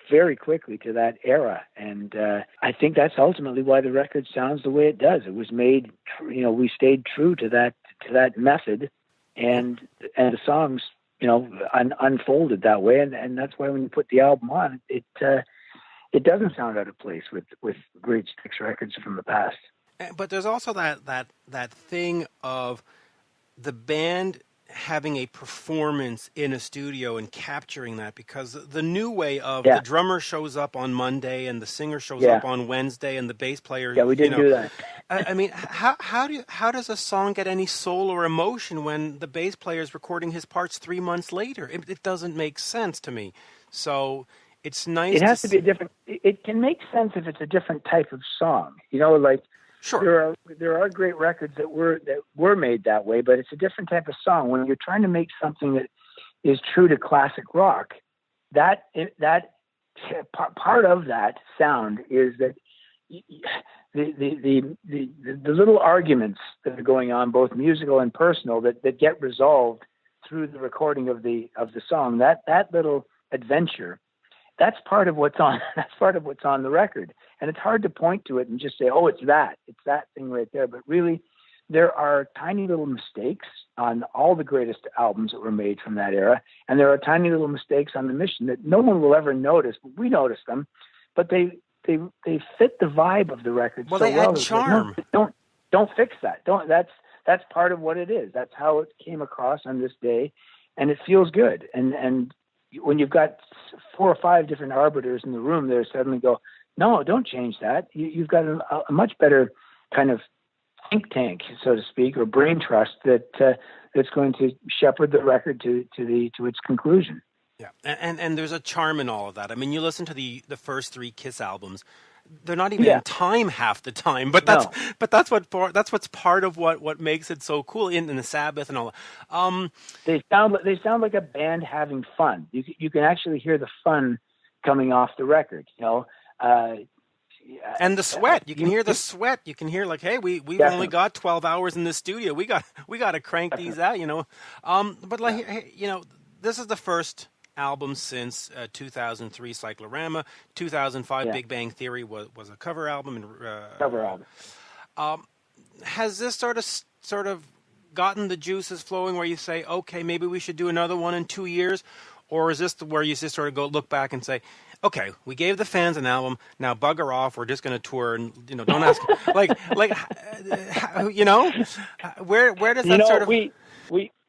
very quickly to that era. And I think that's ultimately why the record sounds the way it does. It was made, we stayed true to that method, and the songs, unfolded that way. And that's why when you put the album on, it doesn't sound out of place with great Styx records from the past. But there's also that thing of the band having a performance in a studio and capturing that, because the new way of the drummer shows up on Monday and the singer shows up on Wednesday and the bass player. Yeah, we didn't do that. I mean, how does a song get any soul or emotion when the bass player is recording his parts 3 months later? It doesn't make sense to me. So it's nice. It has to be a different. It can make sense if it's a different type of song. Like. Sure. There are great records that were made that way, but it's a different type of song. When you're trying to make something that is true to classic rock, that part of that sound is that the little arguments that are going on, both musical and personal, that get resolved through the recording of the song. That little adventure. That's part of what's on. That's part of what's on the record, and it's hard to point to it and just say, "Oh, it's that thing right there." But really, there are tiny little mistakes on all the greatest albums that were made from that era, and there are tiny little mistakes on the Mission that no one will ever notice, but we notice them. But they fit the vibe of the record. Well, so they well. add charm. No, don't fix that. That's part of what it is. That's how it came across on this day, and it feels good. And when you've got 4 or 5 different arbiters in the room, they suddenly go, no, don't change that. You've got a much better kind of think tank, so to speak, or brain trust that's going to shepherd the record to its conclusion. Yeah, and there's a charm in all of that. I mean, you listen to the first 3 Kiss albums; they're not even in time half the time, but that's what's part of what makes it so cool. In the Sabbath and all. They sound like a band having fun. You can actually hear the fun coming off the record. And the sweat. You can hear the sweat. You can hear like, hey, we've only got 12 hours in the studio. We got to crank these out. But like, hey, this is the first album since 2003 Cyclorama. 2005 Big Bang Theory was a cover album. Has this sort of gotten the juices flowing where you say, okay, maybe we should do another one in 2 years? Or is this where you just sort of look back and say, okay, we gave the fans an album, now bugger off, we're just going to tour and, don't ask, where does that sort of...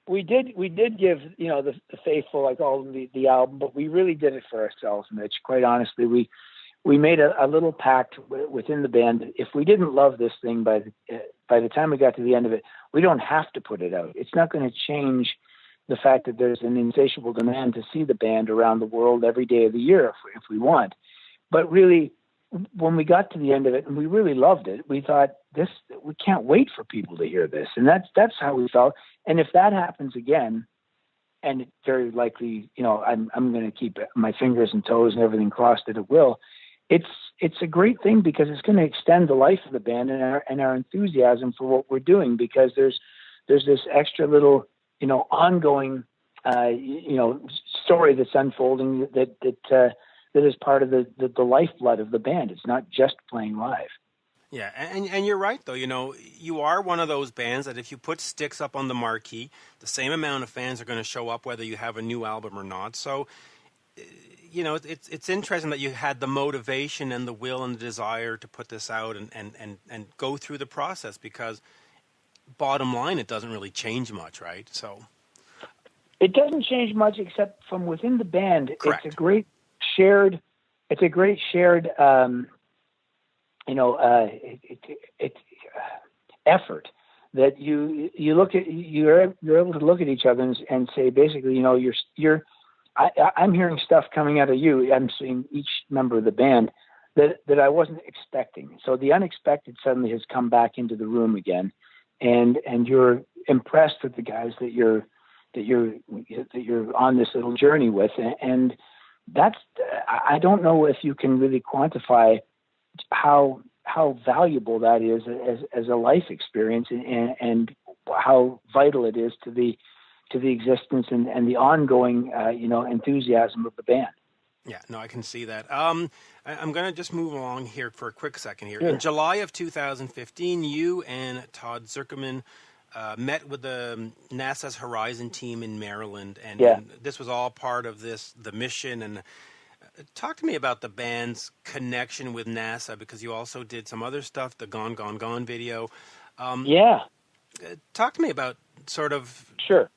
We did give, the faithful, like all the album, but we really did it for ourselves, Mitch. Quite honestly, we made a little pact within the band. If we didn't love this thing by the time we got to the end of it, we don't have to put it out. It's not going to change the fact that there's an insatiable demand to see the band around the world every day of the year if we want. But really, when we got to the end of it and we really loved it, we thought we can't wait for people to hear this. And that's how we felt. And if that happens again, and it very likely, I'm going to keep my fingers and toes and everything crossed that it will, it's a great thing because it's going to extend the life of the band and our enthusiasm for what we're doing, because there's this extra little, ongoing, story that's unfolding that is part of the lifeblood of the band. It's not just playing live. Yeah, and you're right, though. You are one of those bands that if you put Styx up on the marquee, the same amount of fans are going to show up whether you have a new album or not. So, it's interesting that you had the motivation and the will and the desire to put this out and go through the process, because bottom line, it doesn't really change much, right? So it doesn't change much except from within the band. Correct. It's a great shared effort that you're able to look at each other and say, basically, I'm hearing stuff coming out of you. I'm seeing each member of the band that I wasn't expecting. So the unexpected suddenly has come back into the room again, and you're impressed with the guys that you're on this little journey with, and that's, I don't know if you can really quantify how valuable that is as a life experience, and how vital it is to the existence and the ongoing enthusiasm of the band. Yeah, no, I can see that. I'm going to just move along here for a quick second here. Sure. In July of 2015, you and Todd Zuckerman met with the NASA's Horizon team in Maryland, and this was all part of the mission. And talk to me about the band's connection with NASA, because you also did some other stuff, the Gone, Gone, Gone video. Talk to me about sort of, sure,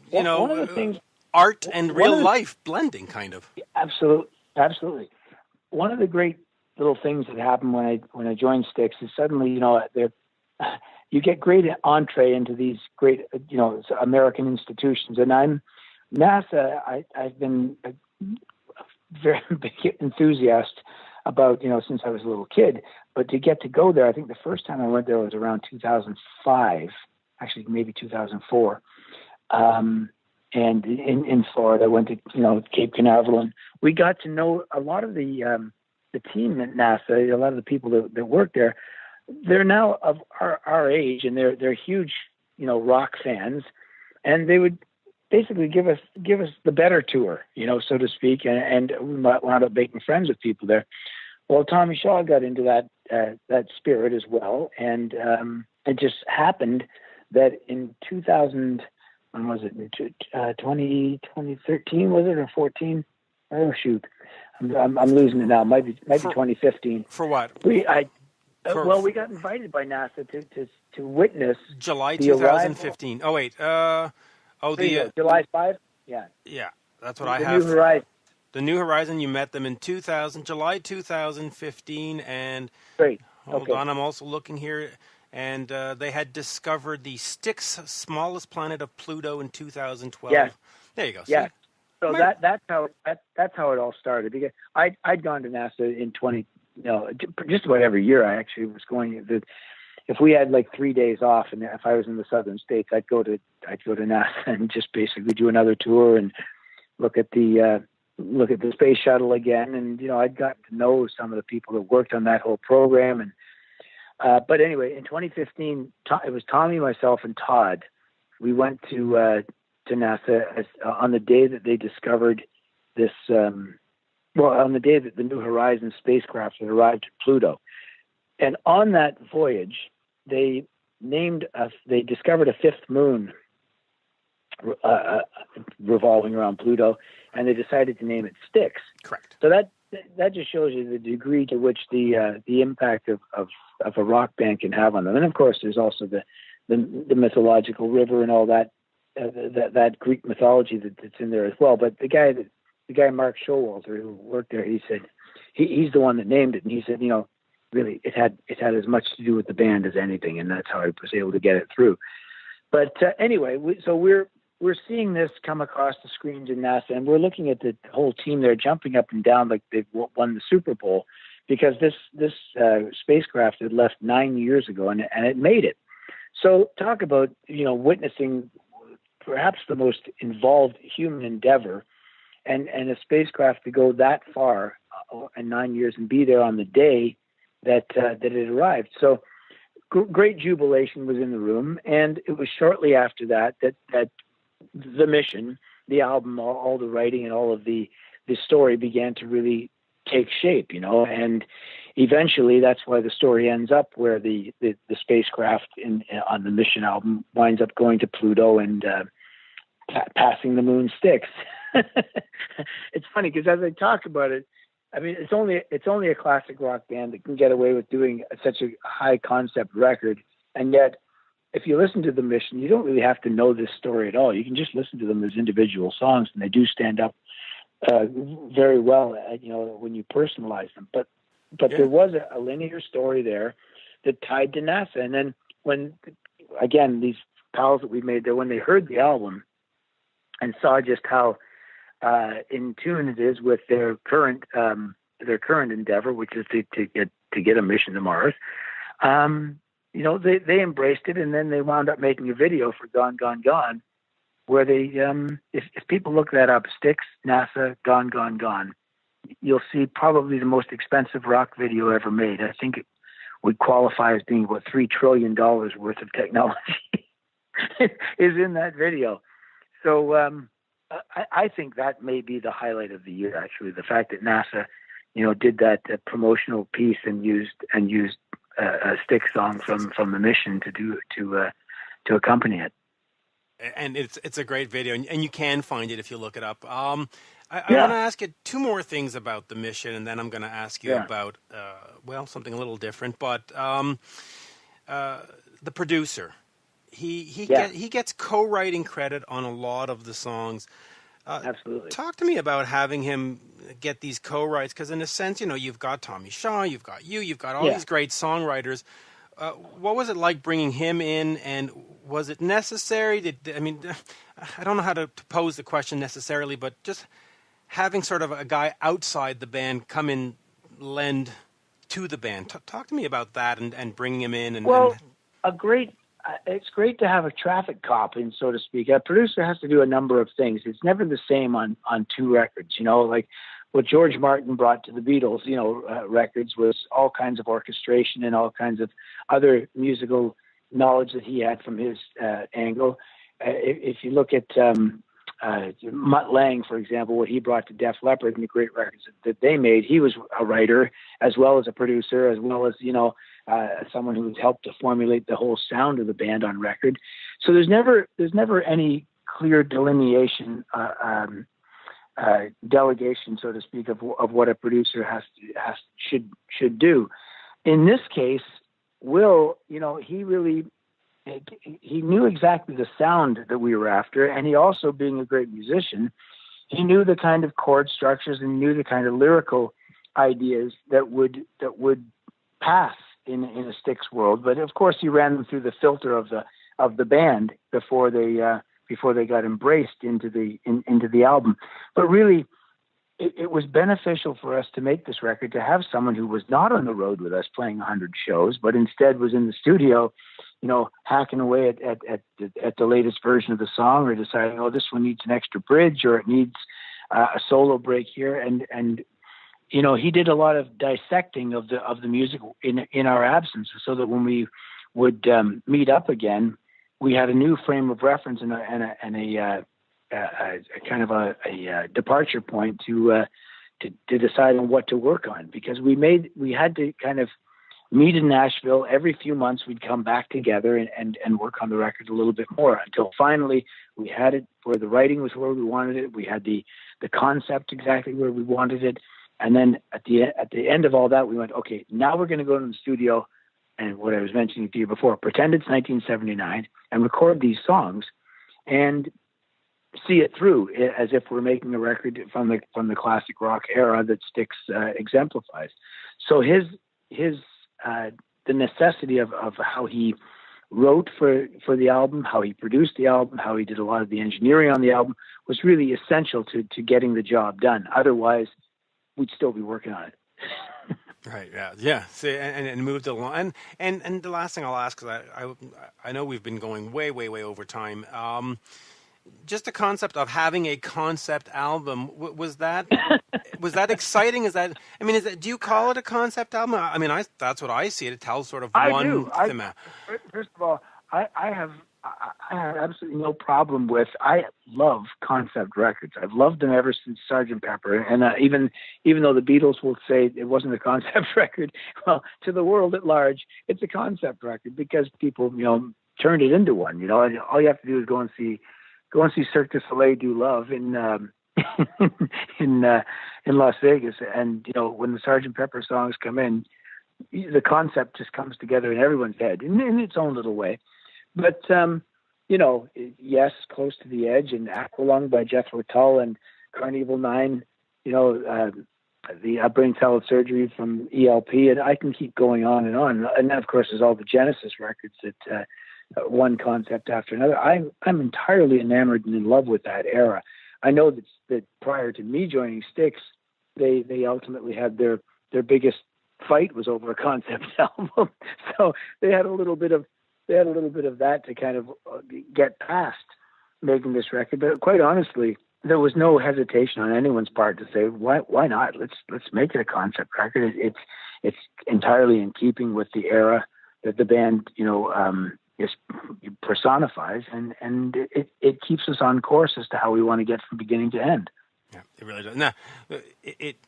one of the things, art and real life blending, kind of. Absolutely. One of the great little things that happened when I joined Styx is suddenly, you get great entree into these great, American institutions. And I've been a very big enthusiast about, since I was a little kid. But to get to go there, I think the first time I went there was around 2005, actually maybe 2004. And in Florida, I went to, Cape Canaveral, and we got to know a lot of the team at NASA, a lot of the people that work there. They're now of our age, and they're huge, rock fans, and they would basically give us the better tour, so to speak, and we wound up making friends with people there. Well, Tommy Shaw got into that spirit as well, and it just happened that in 2000, when was it? 2013 was it, or 14? Oh shoot, I'm losing it now. Might be 2015. For what? We got invited by NASA to witness July 2015. Oh wait. July 5? Yeah. Yeah, that's what I have. The New Horizon. The New Horizon, you met them in July 2015, and great. Hold on, I'm also looking here, and they had discovered the Styx, smallest planet of Pluto, in 2012. Yeah. There you go. Yeah. So that's how it all started. Because I'd gone to NASA in just about every year. I actually was going. If we had like 3 days off, and if I was in the southern states, I'd go to NASA and just basically do another tour and look at the space shuttle again. And I'd gotten to know some of the people that worked on that whole program. And but anyway, in 2015, it was Tommy, myself, and Todd. We went to NASA on the day that they discovered this. On the day that the New Horizons spacecraft had arrived at Pluto. And on that voyage, they discovered a fifth moon revolving around Pluto, and they decided to name it Styx. Correct. So that just shows you the degree to which the impact of a rock band can have on them. And of course, there's also the mythological river and all that Greek mythology that's in there as well. But the guy Mark Showalter, who worked there, he said he's the one that named it, and he said, really, it had as much to do with the band as anything, and that's how I was able to get it through. But anyway, we're seeing this come across the screens in NASA, and we're looking at the whole team there jumping up and down like they've won the Super Bowl, because this spacecraft had left 9 years ago, and it made it. So talk about witnessing perhaps the most involved human endeavor, and a spacecraft to go that far in 9 years and be there on the day that it arrived. So great jubilation was in the room, and it was shortly after that the mission, the album, all the writing, and all of the story began to really take shape, and eventually that's why the story ends up where the spacecraft on the mission album winds up going to Pluto and passing the moon Styx. It's funny because as I talk about it, I mean, it's only a classic rock band that can get away with doing such a high concept record, and yet, if you listen to the Mission, you don't really have to know this story at all. You can just listen to them as individual songs, and they do stand up very well, when you personalize them. But there was a linear story there that tied to NASA, and then when again these pals that we made there, when they heard the album and saw just how in tune it is with their current endeavor, which is to get a mission to Mars. They embraced it, and then they wound up making a video for Gone, Gone, Gone, where they, if people look that up, Styx, NASA, Gone, Gone, Gone, you'll see probably the most expensive rock video ever made. I think it would qualify as being about $3 trillion worth of technology is in that video. So, I think that may be the highlight of the year. Actually, the fact that NASA, did that promotional piece and used a Styx song from the Mission to accompany it. And it's a great video, and you can find it if you look it up. I want to ask you two more things about the Mission, and then I'm going to ask you about something a little different. But the producer. He gets co-writing credit on a lot of the songs. Absolutely. Talk to me about having him get these co-writes, because in a sense, you've got Tommy Shaw, you've got all these great songwriters. What was it like bringing him in, and was it necessary? I don't know how to pose the question necessarily, but just having sort of a guy outside the band come in, lend to the band. Talk to me about that and bringing him in. It's great to have a traffic cop in, so to speak. A producer has to do a number of things. It's never the same on two records, like what George Martin brought to the Beatles, records was all kinds of orchestration and all kinds of other musical knowledge that he had from his angle. If you look at Mutt Lange, for example, what he brought to Def Leppard and the great records that they made, he was a writer as well as a producer, as well as, someone who's helped to formulate the whole sound of the band on record. So there's never any clear delineation, delegation, so to speak, of what a producer should do. In this case, Will, he knew exactly the sound that we were after, and he also, being a great musician, he knew the kind of chord structures and knew the kind of lyrical ideas that would pass in a Styx world. But of course, he ran them through the filter of the band before they got embraced into the album. But really, it was beneficial for us to make this record to have someone who was not on the road with us playing 100 shows, but instead was in the studio, hacking away at the latest version of the song, or deciding, this one needs an extra bridge, or it needs a solo break here. And he did a lot of dissecting of the music in our absence, so that when we would meet up again, we had a new frame of reference and a kind of a departure point to decide on what to work on, because we had to kind of meet in Nashville every few months. We'd come back together and work on the record a little bit more, until finally we had it where the writing was where we wanted it. We had the concept exactly where we wanted it. And then at the end of all that, we went, okay, now we're going to go to the studio, and what I was mentioning to you before, pretend it's 1979 and record these songs and see it through as if we're making a record from the classic rock era that Styx exemplifies. So the necessity of how he wrote for the album, how he produced the album, how he did a lot of the engineering on the album was really essential to getting the job done. Otherwise, we'd still be working on it. Right. Yeah. See, and moved along. And the last thing I'll ask, because I know we've been going way over time. Just the concept of having a concept album, was that exciting? Do you call it a concept album? That's what I see it. It tells sort of one theme. First of all, I have absolutely no problem with. I love concept records. I've loved them ever since Sgt. Pepper. And even though the Beatles will say it wasn't a concept record, well, to the world at large, it's a concept record because people, turned it into one. All you have to do is go and see Cirque du Soleil do Love in in Las Vegas. And when the Sgt. Pepper songs come in, the concept just comes together in everyone's head in its own little way. But yes, Close to the Edge and Aqualung by Jethro Tull and Carnival 9, the brain salad surgery from ELP, and I can keep going on. And then, of course, there's all the Genesis records that one concept after another. I'm entirely enamored and in love with that era. I know that prior to me joining Styx, they ultimately had their biggest fight was over a concept album. So they had a little bit of that to kind of get past making this record. But quite honestly, there was no hesitation on anyone's part to say, why not? Let's make it a concept record. It's entirely in keeping with the era that the band, just personifies, and it keeps us on course as to how we want to get from beginning to end. Yeah, it really does. Now,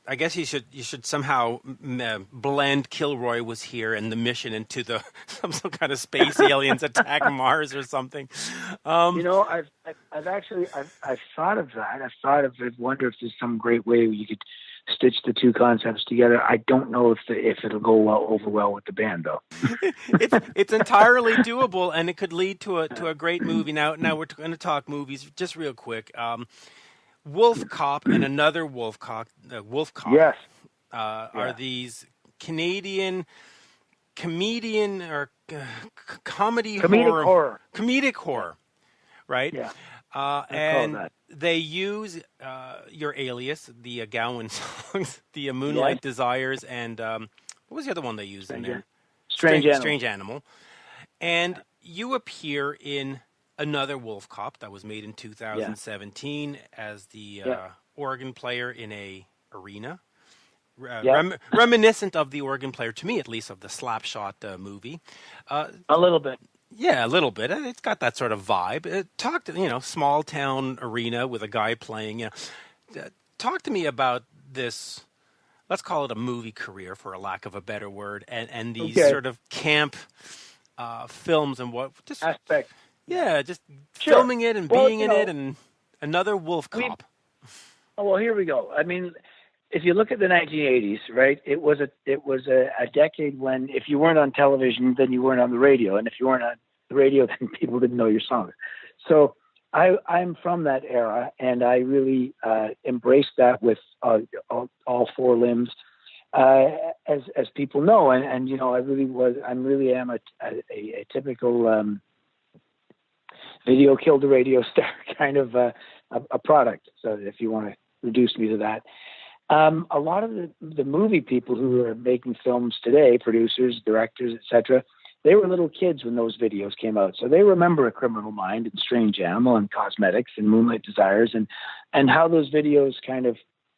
I guess you should somehow blend Kilroy Was Here and the mission into some kind of space aliens attack Mars or something. I've thought of that. I've wondered if there's some great way you could stitch the two concepts together. I don't know if it'll go over well with the band though. It's entirely doable, and it could lead to a great movie. Now we're going to talk movies just real quick. WolfCop and Another WolfCop. Yes. Are these Canadian comedian or comedic horror, right? Yeah. And they use your alias, the Gowan songs, the Moonlight Desires, and what was the other one they used in there? Strange Animal. And you appear in Another WolfCop that was made in 2017 as the organ player in a arena. Reminiscent of the organ player, to me at least, of the Slapshot movie. A little bit. Yeah, a little bit. It's got that sort of vibe. Talk to, small town arena with a guy playing. Talk to me about this, let's call it a movie career for a lack of a better word, and these sort of camp films and what just aspect. Yeah, just filming it and being in it, and Another WolfCop. Well, here we go. I mean, if you look at the 1980s, right, it was a decade when if you weren't on television, then you weren't on the radio, and if you weren't on the radio, then people didn't know your songs. So I'm from that era, and I really embraced that with all four limbs, as people know, and I really am a typical video killed the radio star kind of a product. So if you want to reduce me to that. A lot of the movie people who are making films today, producers, directors, etc., they were little kids when those videos came out. So they remember A Criminal Mind and Strange Animal and Cosmetics and Moonlight Desires and how those videos kind of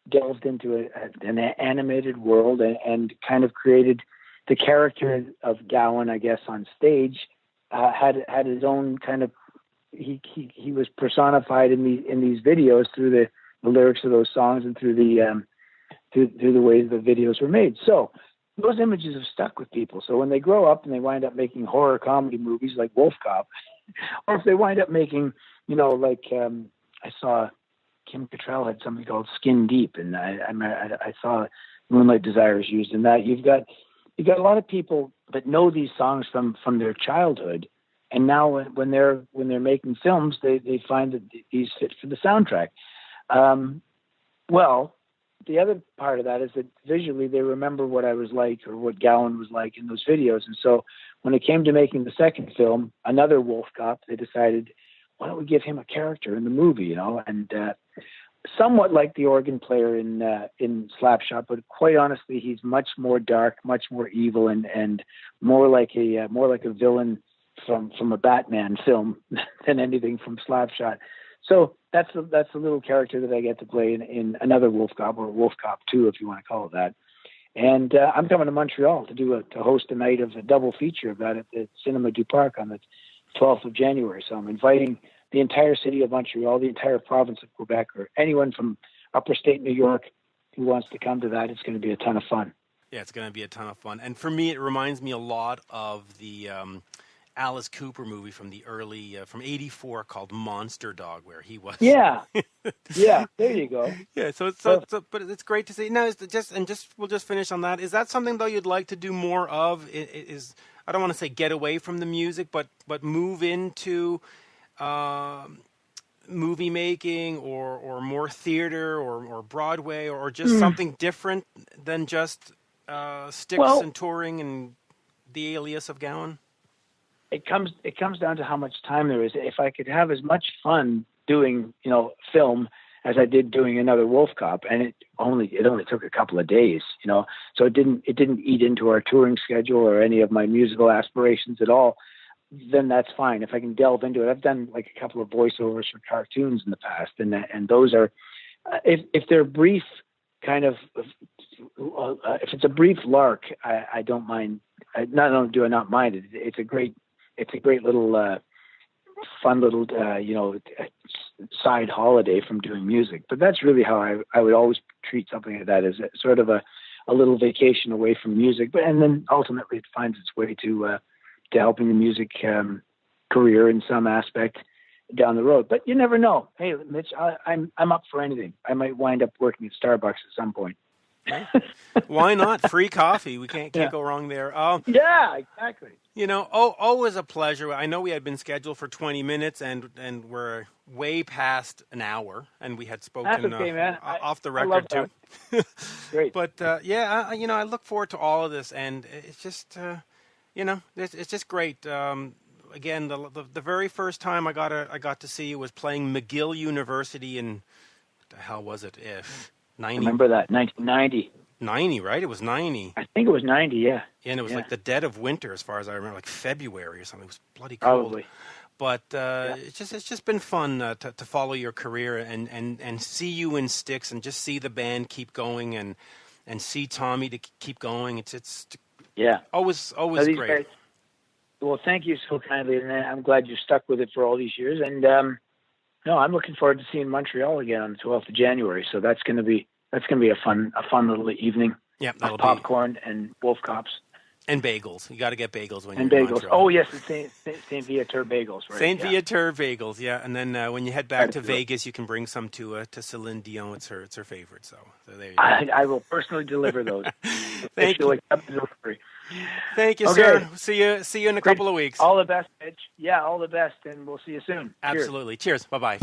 delved into an animated world and kind of created the character of Gowan, I guess, on stage, had his own kind of, he was personified in these videos through the lyrics of those songs and through the way the videos were made. So those images have stuck with people. So when they grow up and they wind up making horror comedy movies like WolfCop, or if they wind up making, I saw Kim Cattrall had something called Skin Deep, and I saw Moonlight Desires used in that. You've got a lot of people that know these songs from their childhood. And now when they're making films, they find that these fit for the soundtrack. Well, the other part of that is that visually they remember what I was like or what Gowan was like in those videos. And so when it came to making the second film, Another WolfCop, they decided, why don't we give him a character in the movie, and somewhat like the organ player in Slapshot, but quite honestly, he's much more dark, much more evil, and more like a villain from a Batman film than anything from Slapshot. So that's a little character that I get to play in Another WolfCop, or WolfCop 2, if you want to call it that. And I'm coming to Montreal to host a night of a double feature of that at the Cinema du Parc on the 12th of January. So I'm inviting the entire city of Montreal, the entire province of Quebec, or anyone from upper state New York who wants to come to that. It's going to be a ton of fun. Yeah, it's going to be a ton of fun. And for me, it reminds me a lot of the Alice Cooper movie from the early from '84 called Monster Dog, where he was. Yeah, yeah. There you go. Yeah, but it's great to see. Now, we'll just finish on that. Is that something though you'd like to do more of? I don't want to say get away from the music, but move into movie making or more theater or Broadway or just something different than just Styx and touring and the alias of Gowan? It comes down to how much time there is. If I could have as much fun doing, film as I did doing Another WolfCop, and it only took a couple of days, so it didn't eat into our touring schedule or any of my musical aspirations at all, then that's fine. If I can delve into it, I've done like a couple of voiceovers for cartoons in the past, and those are, if they're brief, kind of, if it's a brief lark, I don't mind. Not only do I not mind it, it's a great little fun little side holiday from doing music. But that's really how I would always treat something like that, as sort of a little vacation away from music. But and then ultimately it finds its way to helping the music career in some aspect down the road. But you never know. Hey, Mitch, I'm up for anything. I might wind up working at Starbucks at some point. Why not? Free coffee. We can't go wrong there. Yeah, exactly. Always a pleasure. I know we had been scheduled for 20 minutes and we're way past an hour, and we had spoken That's okay, man. off the record too. Great. But I look forward to all of this, and it's just it's just great. Again, the very first time I got to see you was playing McGill University in, what the hell was it? 90. Remember that, 1990. 90, right? It was 90. I think it was 90, yeah. And it was like the dead of winter, as far as I remember, like February or something. It was bloody cold. Probably. But it's just been fun to follow your career and see you in Styx and just see the band keep going and see Tommy to keep going. It's always great. Guys, well, thank you so kindly, and I'm glad you stuck with it for all these years. And no, I'm looking forward to seeing Montreal again on the 12th of January. So that's going to be a fun little evening. Yeah, that'll popcorn and wolf cops and bagels. You got to get bagels when and you're in bagels. Montreal. Oh yes, the Saint Viateur bagels. Right? Saint Viateur bagels, yeah. And then when you head back to Vegas, you can bring some to Celine Dion. It's her favorite. So there you go. I will personally deliver those. Thank you. Thank you, okay. sir. See you in a couple of weeks. All the best, Mitch. Yeah, all the best, and we'll see you soon. Absolutely. Cheers. Bye-bye.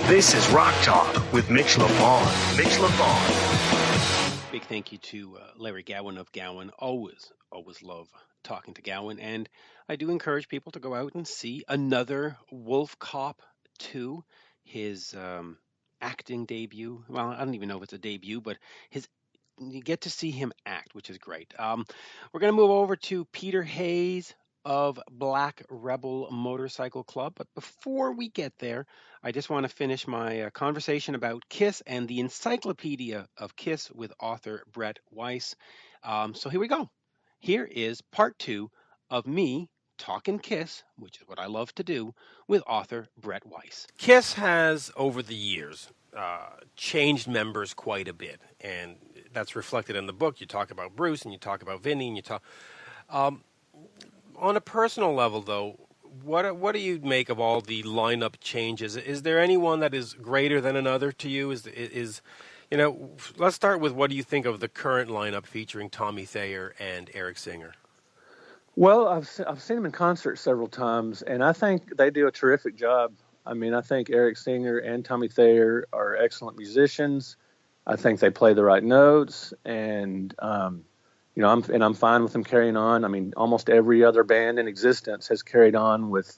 This is Rock Talk with Mitch Lafon. Mitch Lafon. Big thank you to Larry Gowan of Gowan. Always love talking to Gowan. And I do encourage people to go out and see Another WolfCop 2, his acting debut. Well, I don't even know if it's a debut, but you get to see him act, which is great. We're going to move over to Peter Hayes of Black Rebel Motorcycle Club. But before we get there, I just want to finish my conversation about KISS and the Encyclopedia of KISS with author BRETT WEISS. So here we go. Here is part 2 of me talking KISS, which is what I love to do, with author BRETT WEISS. KISS has, over the years, changed members quite a bit, and that's reflected in the book. You talk about Bruce, and you talk about Vinnie, and you talk... on a personal level, though, what do you make of all the lineup changes? Is there anyone that is greater than another to you? Let's start with, what do you think of the current lineup featuring Tommy Thayer and Eric Singer? Well, I've seen them in concert several times, and I think they do a terrific job. I mean, I think Eric Singer and Tommy Thayer are excellent musicians. I think they play the right notes, and I'm fine with them carrying on. I mean, almost every other band in existence has carried on with,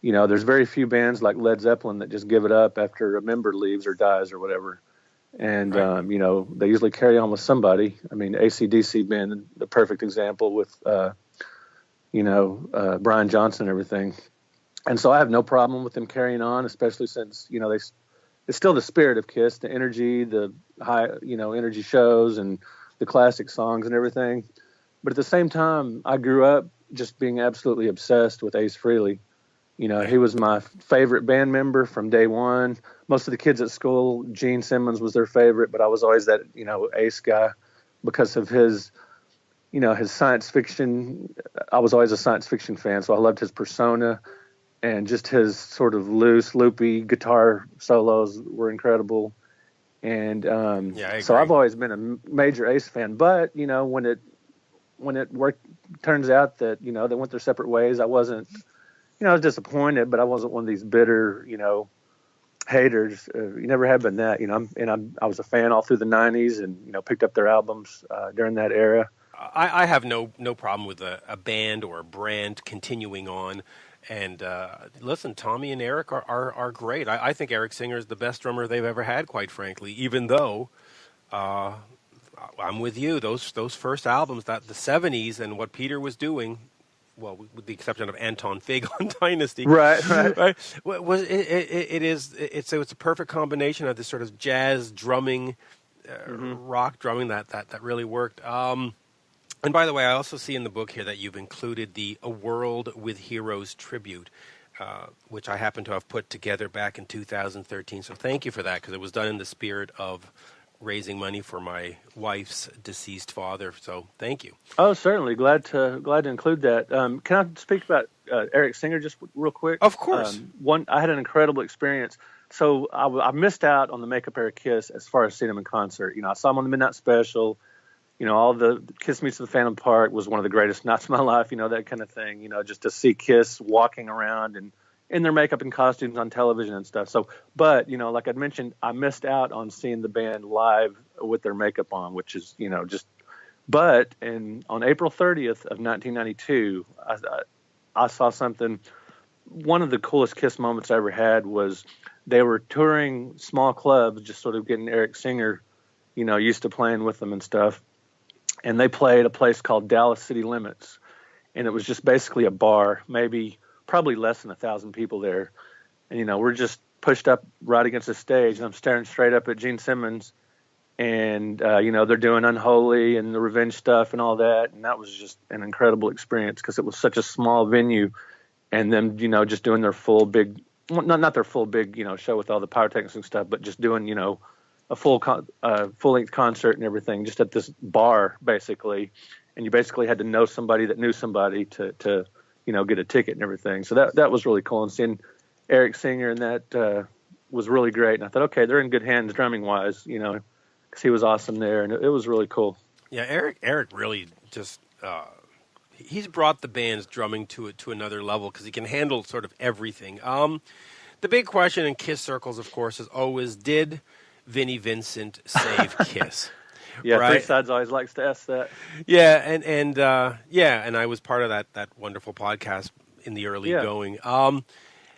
there's very few bands like Led Zeppelin that just give it up after a member leaves or dies or whatever. And, right. They usually carry on with somebody. I mean, AC/DC being the perfect example with, Brian Johnson and everything. And so I have no problem with them carrying on, especially since, it's still the spirit of KISS, the energy, the high, energy shows and the classic songs and everything. But at the same time, I grew up just being absolutely obsessed with Ace Frehley. He was my favorite band member from day one. Most of the kids at school, Gene Simmons was their favorite, but I was always that, Ace guy because of his his science fiction. I was always a science fiction fan, so I loved his persona, and just his sort of loose, loopy guitar solos were incredible. And so I've always been a major Ace fan. But when it worked, turns out that they went their separate ways. I wasn't, I was disappointed, but I wasn't one of these bitter, haters. You never have been that, I was a fan all through the '90s, and picked up their albums during that era. I have no problem with a band or a brand continuing on. And listen, Tommy and Eric are great. I think Eric Singer is the best drummer they've ever had, quite frankly, even though I'm with you. Those first albums, that the 70s and what Peter was doing, well, with the exception of Anton Fig on Dynasty. Right. It's a perfect combination of this sort of jazz drumming, rock drumming that really worked. And by the way, I also see in the book here that you've included the A World with Heroes tribute, which I happen to have put together back in 2013. So thank you for that, because it was done in the spirit of raising money for my wife's deceased father. So thank you. Oh, certainly. Glad to include that. Can I speak about Eric Singer just real quick? Of course. I had an incredible experience. So I missed out on the Makeup Era Kiss as far as seeing him in concert. I saw him on the Midnight Special. All the Kiss Meets the Phantom Park was one of the greatest nights of my life, that kind of thing, just to see Kiss walking around and in their makeup and costumes on television and stuff. So, but, like I'd mentioned, I missed out on seeing the band live with their makeup on, which is, but on April 30th of 1992, I saw something. One of the coolest Kiss moments I ever had was they were touring small clubs, just sort of getting Eric Singer, used to playing with them and stuff. And they played a place called Dallas City Limits. And it was just basically a bar, probably less than 1,000 people there. And, we're just pushed up right against the stage, and I'm staring straight up at Gene Simmons. And, they're doing Unholy and the Revenge stuff and all that. And that was just an incredible experience, because it was such a small venue. And them, just doing their full big, not their full big, show with all the pyrotechnics and stuff, but just doing, a full-length concert and everything, just at this bar, basically. And you basically had to know somebody that knew somebody to get a ticket and everything. So that was really cool. And seeing Eric Singer, and that was really great. And I thought, okay, they're in good hands drumming-wise, because he was awesome there, and it was really cool. Yeah, Eric really just he's brought the band's drumming to another level, because he can handle sort of everything. The big question in Kiss circles, of course, is always, did Vinnie Vincent save Kiss? Yeah, right? Three Sides always likes to ask that. Yeah, and I was part of that wonderful podcast in the early going.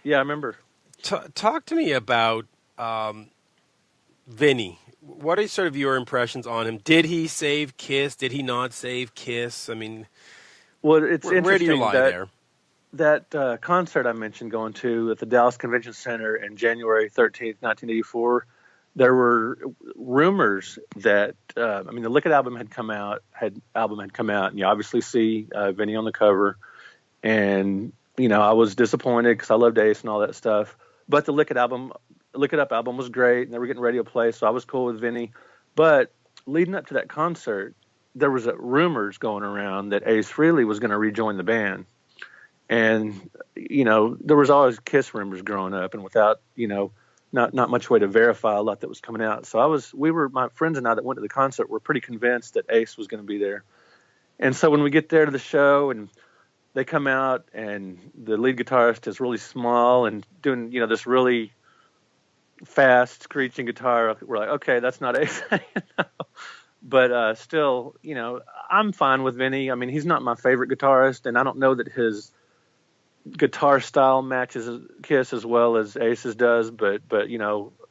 Yeah, I remember. Talk to me about Vinnie. What are sort of your impressions on him? Did he save Kiss? Did he not save Kiss? I mean, well, it's interesting. Where do you lie there? That concert I mentioned going to at the Dallas Convention Center in January 13th, 1984, there were rumors that the Lick It album had come out, and you obviously see Vinnie on the cover, and I was disappointed because I loved Ace and all that stuff. But the Lick It Up album was great, and they were getting radio play, so I was cool with Vinnie. But leading up to that concert, there was rumors going around that Ace Frehley was going to rejoin the band. And, there was always Kiss rumors growing up, and without, not much way to verify a lot that was coming out. So my friends and I that went to the concert were pretty convinced that Ace was going to be there. And so when we get there to the show and they come out and the lead guitarist is really small and doing, this really fast screeching guitar, we're like, okay, that's not Ace. But still, I'm fine with Vinnie. I mean, he's not my favorite guitarist, and I don't know that his guitar style matches Kiss as well as Ace's does, but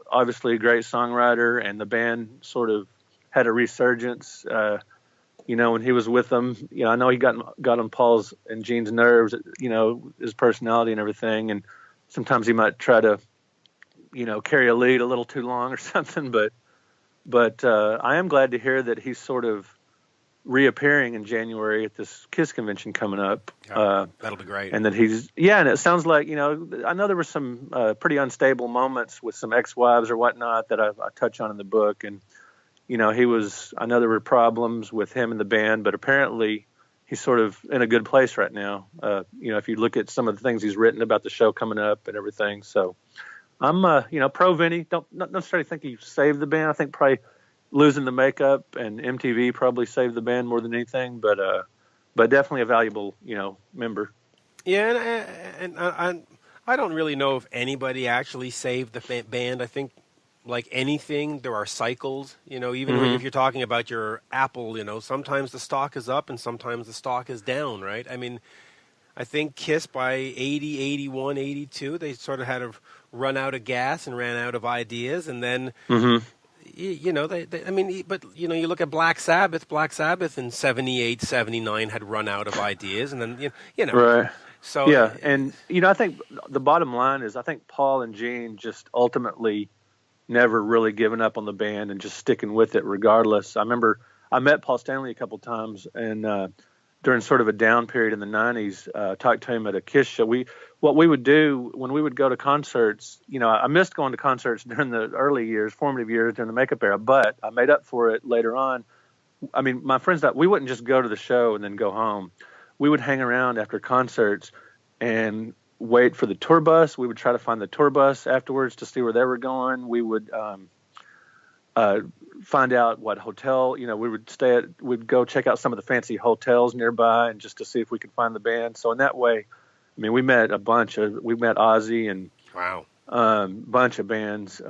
obviously a great songwriter, and the band sort of had a resurgence, when he was with them. I know he got on Paul's and Gene's nerves, his personality and everything, and sometimes he might try to, carry a lead a little too long or something, but I am glad to hear that he's sort of reappearing in January at this Kiss convention coming up. That'll be great. And that and it sounds like, I know there were some pretty unstable moments with some ex-wives or whatnot that I touch on in the book. And, I know there were problems with him and the band, but apparently he's sort of in a good place right now. If you look at some of the things he's written about the show coming up and everything. So I'm, pro Vinnie. Not necessarily think he saved the band. I think probably losing the makeup and MTV probably saved the band more than anything, but definitely a valuable, member. Yeah, and I don't really know if anybody actually saved the band. I think, like anything, there are cycles. Even if you're talking about your Apple, sometimes the stock is up and sometimes the stock is down, right? I mean, I think KISS by 80, 81, 82, they sort of had to run out of gas and ran out of ideas, and then you look at Black Sabbath. Black Sabbath in 78, 79 had run out of ideas, and then Right. So yeah, and I think the bottom line is I think Paul and Gene just ultimately never really given up on the band and just sticking with it regardless. I remember I met Paul Stanley a couple times, and during sort of a down period in the 90s, talked to him at a KISS show. What we would do when we would go to concerts, I missed going to concerts during the early years, formative years, during the makeup era, but I made up for it later on. I mean, my friends, we wouldn't just go to the show and then go home. We would hang around after concerts and wait for the tour bus. We would try to find the tour bus afterwards to see where they were going. We would find out what hotel, we would stay at. We'd go check out some of the fancy hotels nearby and just to see if we could find the band. So in that way, I mean, we met Ozzy and wow, bunch of bands.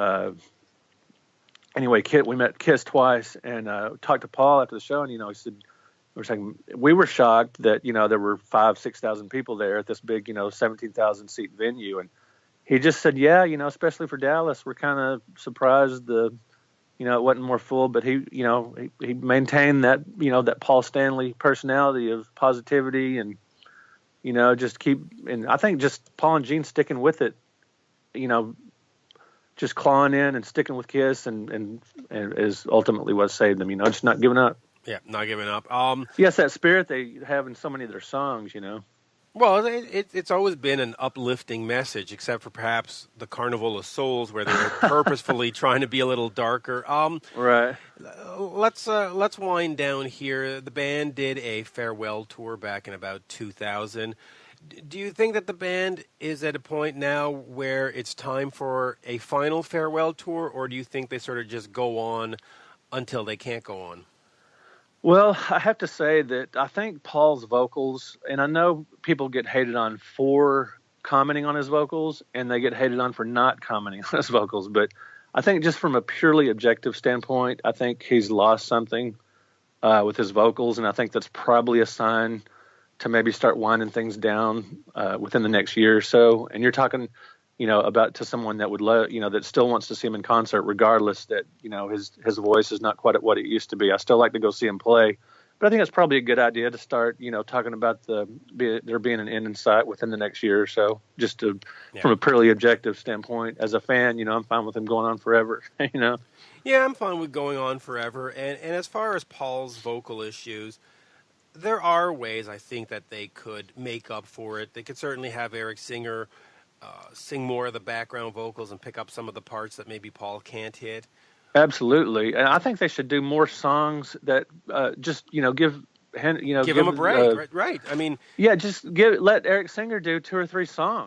Anyway, we met KISS twice, and talked to Paul after the show, and he said, we were shocked that there were 5,000-6,000 people there at this big 17,000 seat venue, and he just said, yeah, especially for Dallas, we're kind of surprised it wasn't more full, but he maintained that that Paul Stanley personality of positivity and just and I think just Paul and Gene sticking with it, just clawing in and sticking with KISS and is ultimately what saved them, just not giving up. Yeah, not giving up. Yes, that spirit they have in so many of their songs, Well, it's always been an uplifting message, except for perhaps the Carnival of Souls, where they're purposefully trying to be a little darker. Right. Let's wind down here. The band did a farewell tour back in about 2000. Do you think that the band is at a point now where it's time for a final farewell tour, or do you think they sort of just go on until they can't go on? Well, I have to say that I think Paul's vocals, and I know people get hated on for commenting on his vocals, and they get hated on for not commenting on his vocals, but I think just from a purely objective standpoint, I think he's lost something with his vocals, and I think that's probably a sign to maybe start winding things down within the next year or so. And you're talking, about to someone that would that still wants to see him in concert, regardless that, his voice is not quite at what it used to be. I still like to go see him play, but I think it's probably a good idea to start, talking about there being an end in sight within the next year or so, just from a purely objective standpoint. As a fan, I'm fine with him going on forever, Yeah, I'm fine with going on forever. And as far as Paul's vocal issues, there are ways I think that they could make up for it. They could certainly have Eric Singer sing more of the background vocals and pick up some of the parts that maybe Paul can't hit. Absolutely, and I think they should do more songs that just give him a break. Right. I mean, yeah, just let Eric Singer do 2 or 3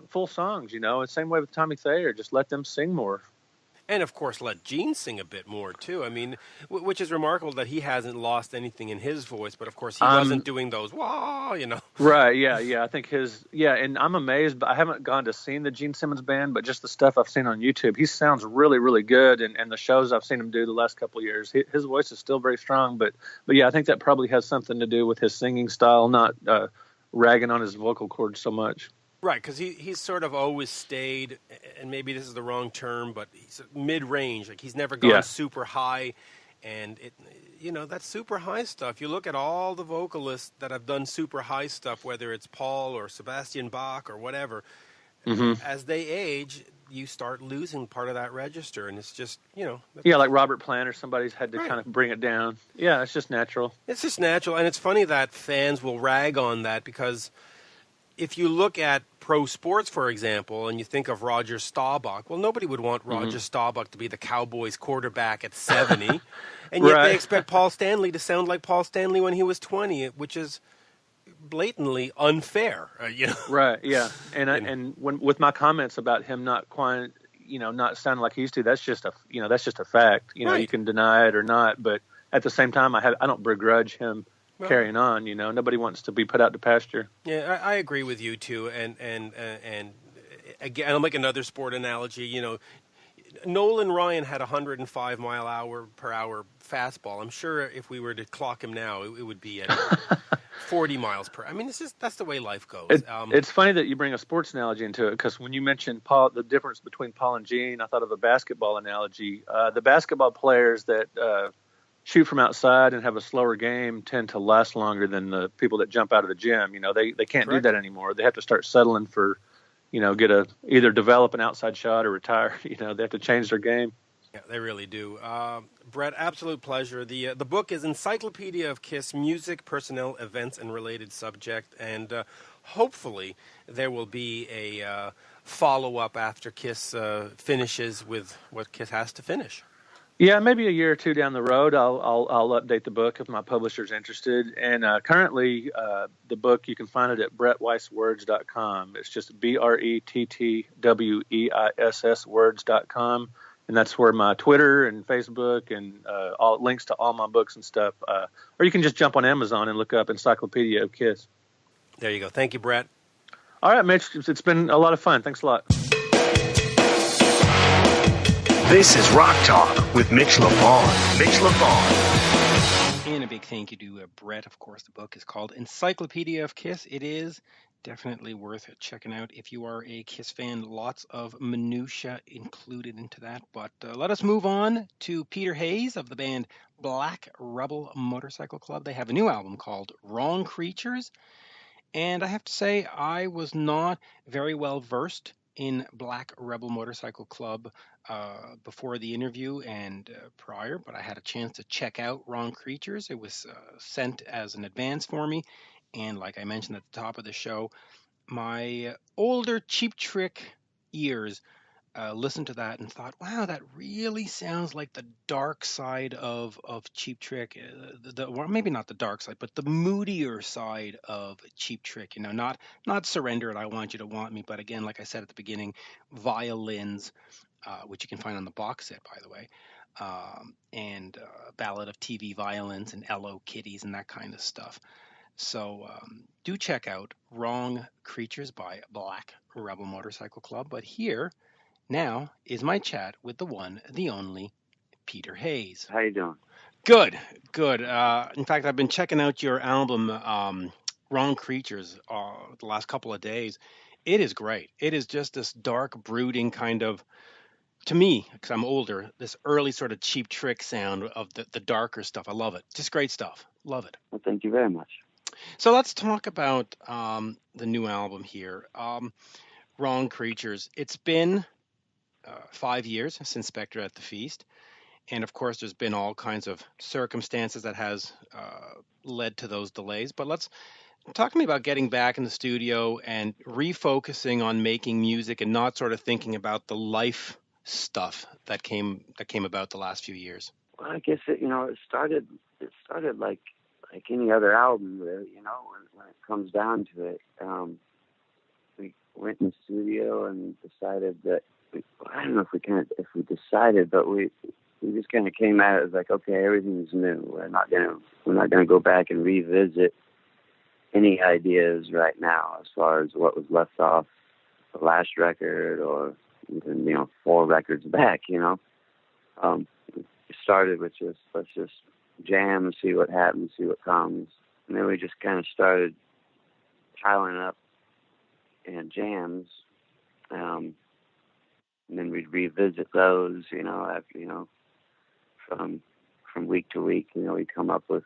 full songs. And same way with Tommy Thayer, just let them sing more. And, of course, let Gene sing a bit more, too. I mean, which is remarkable that he hasn't lost anything in his voice. But, of course, he wasn't doing those, wah, Right, yeah. I think and I'm amazed. But I haven't gone to see the Gene Simmons band, but just the stuff I've seen on YouTube, he sounds really, really good. And the shows I've seen him do the last couple of years, his voice is still very strong. But yeah, I think that probably has something to do with his singing style, not ragging on his vocal cords so much. Right, because he's sort of always stayed, and maybe this is the wrong term, but he's mid-range. Like, he's never gone super high, and that super high stuff. You look at all the vocalists that have done super high stuff, whether it's Paul or Sebastian Bach or whatever, as they age, you start losing part of that register, and it's just, like Robert Plant or somebody's had to kind of bring it down. Yeah, it's just natural. It's just natural, and it's funny that fans will rag on that because if you look at pro sports, for example, and you think of Roger Staubach, well, nobody would want Roger Staubach to be the Cowboys quarterback at 70, and yet they expect Paul Stanley to sound like Paul Stanley when he was 20, which is blatantly unfair. Right, yeah. And when with my comments about him not quite, not sounding like he used to, that's just a fact. Right. You can deny it or not, but at the same time, I don't begrudge him carrying on. Nobody wants to be put out to pasture. Yeah, I agree with you too. And again, I'll make another sport analogy. Nolan Ryan had 105 per hour fastball. I'm sure if we were to clock him now, it would be at 40 miles per hour. I mean, that's the way life goes. It's funny that you bring a sports analogy into it, because when you mentioned the difference between Paul and Gene, I thought of a basketball analogy. The basketball players that shoot from outside and have a slower game tend to last longer than the people that jump out of the gym. They can't do that anymore. They have to start settling for, either develop an outside shot or retire. They have to change their game. Yeah, they really do. Brett, absolute pleasure. The book is Encyclopedia of KISS, Music, Personnel, Events, and Related Subject. And hopefully there will be a follow-up after KISS finishes with what KISS has to finish. Yeah, maybe a year or two down the road, I'll update the book if my publisher's interested. And currently, the book, you can find it at BRETTWEISS.com. It's just BRETTWEISS words.com. And that's where my Twitter and Facebook and all links to all my books and stuff. Or you can just jump on Amazon and look up Encyclopedia of KISS. There you go. Thank you, Brett. All right, Mitch. It's been a lot of fun. Thanks a lot. This is Rock Talk with Mitch Lafon. Mitch Lafon. And a big thank you to Brett. Of course, the book is called Encyclopedia of KISS. It is definitely worth checking out if you are a KISS fan. Lots of minutia included into that. But let us move on to Peter Hayes of the band Black Rebel Motorcycle Club. They have a new album called Wrong Creatures. And I have to say, I was not very well versed in Black Rebel Motorcycle Club before the interview and prior, but I had a chance to check out Wrong Creatures. It was sent as an advance for me, and like I mentioned at the top of the show, my older Cheap Trick ears listened to that and thought, wow, that really sounds like the dark side of Cheap Trick. Well, maybe not the dark side, but the moodier side of Cheap Trick. Not Surrender and I Want You to Want Me, but again, like I said at the beginning, violins, which you can find on the box set, by the way, and Ballad of TV Violins and L.O. Kitties and that kind of stuff. So do check out Wrong Creatures by Black Rebel Motorcycle Club. But here now is my chat with the one, the only, Peter Hayes. How you doing? Good. In fact, I've been checking out your album, Wrong Creatures, the last couple of days. It is great. It is just this dark, brooding kind of, to me, because I'm older, this early sort of Cheap Trick sound of the darker stuff. I love it. Just great stuff. Love it. Well, thank you very much. So let's talk about the new album here, Wrong Creatures. It's been 5 years since Spectre at the Feast. And of course, there's been all kinds of circumstances that has led to those delays. But let's talk to me about getting back in the studio and refocusing on making music and not sort of thinking about the life stuff that came about the last few years. Well, I guess it started like any other album, when it comes down to it. We went in the studio and decided that I don't know if we decided, but we just kind of came at it as like, okay, everything's new. We're not gonna go back and revisit any ideas right now as far as what was left off the last record or even 4 records back. We started with let's just jam, see what happens, see what comes, and then we just kind of started piling up and jams. And then we'd revisit those, after, from week to week, we'd come up with,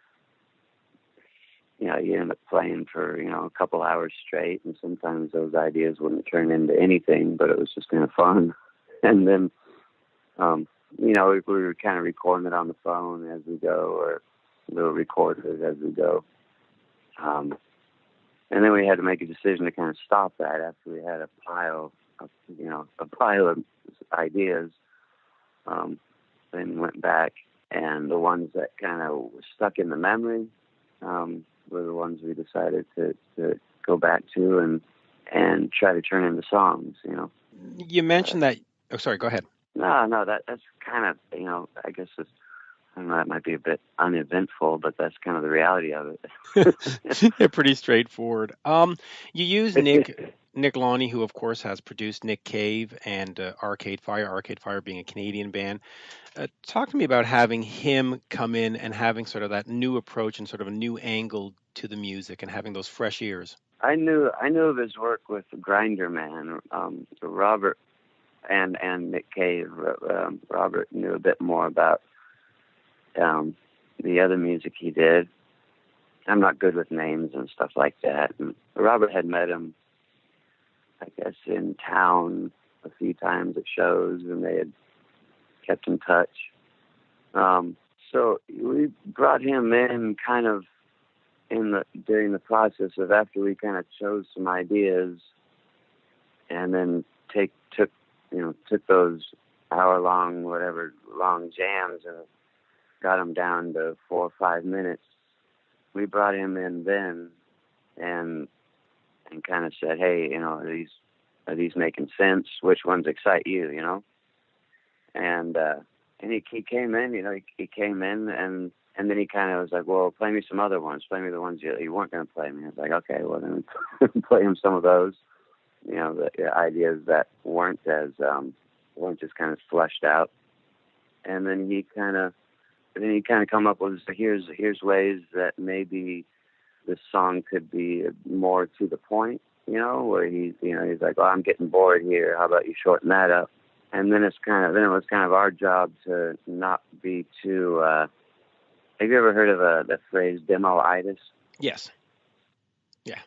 you end up playing for, a couple hours straight, and sometimes those ideas wouldn't turn into anything, but it was just kind of fun. And then, we were kind of recording it on the phone as we go, or little recorders as we go. And then we had to make a decision to kind of stop that after we had a pile of ideas. Then went back, and the ones that kind of were stuck in the memory were the ones we decided to go back to and try to turn into songs. You mentioned that. Oh, sorry. Go ahead. No, that's kind of, I guess it's, I don't know, that might be a bit uneventful, but that's kind of the reality of it. Yeah, pretty straightforward. You use Nick Lonnie, who of course has produced Nick Cave and Arcade Fire. Arcade Fire being a Canadian band. Talk to me about having him come in and having sort of that new approach and sort of a new angle to the music and having those fresh ears. I knew of his work with Grinder Man, Robert, and Nick Cave. Robert knew a bit more about the other music he did. I'm not good with names and stuff like that. And Robert had met him, I guess, in town a few times at shows, and they had kept in touch. So we brought him in kind of during the process of after we kind of chose some ideas, and then took those hour-long, long jams and got them down to 4 or 5 minutes. We brought him in then and kind of said, hey, are these making sense? Which ones excite you, And he came in, he came in and then he kind of was like, well, play me some other ones. Play me the ones you weren't going to play me. I was like, okay, well then play him some of those. The ideas that weren't just kind of fleshed out. And then he kind of come up with, here's ways that maybe the song could be more to the point, where he's like, well, I'm getting bored here. How about you shorten that up? And then it was kind of our job to not be too, have you ever heard of the phrase demoitis? Yes. Yeah.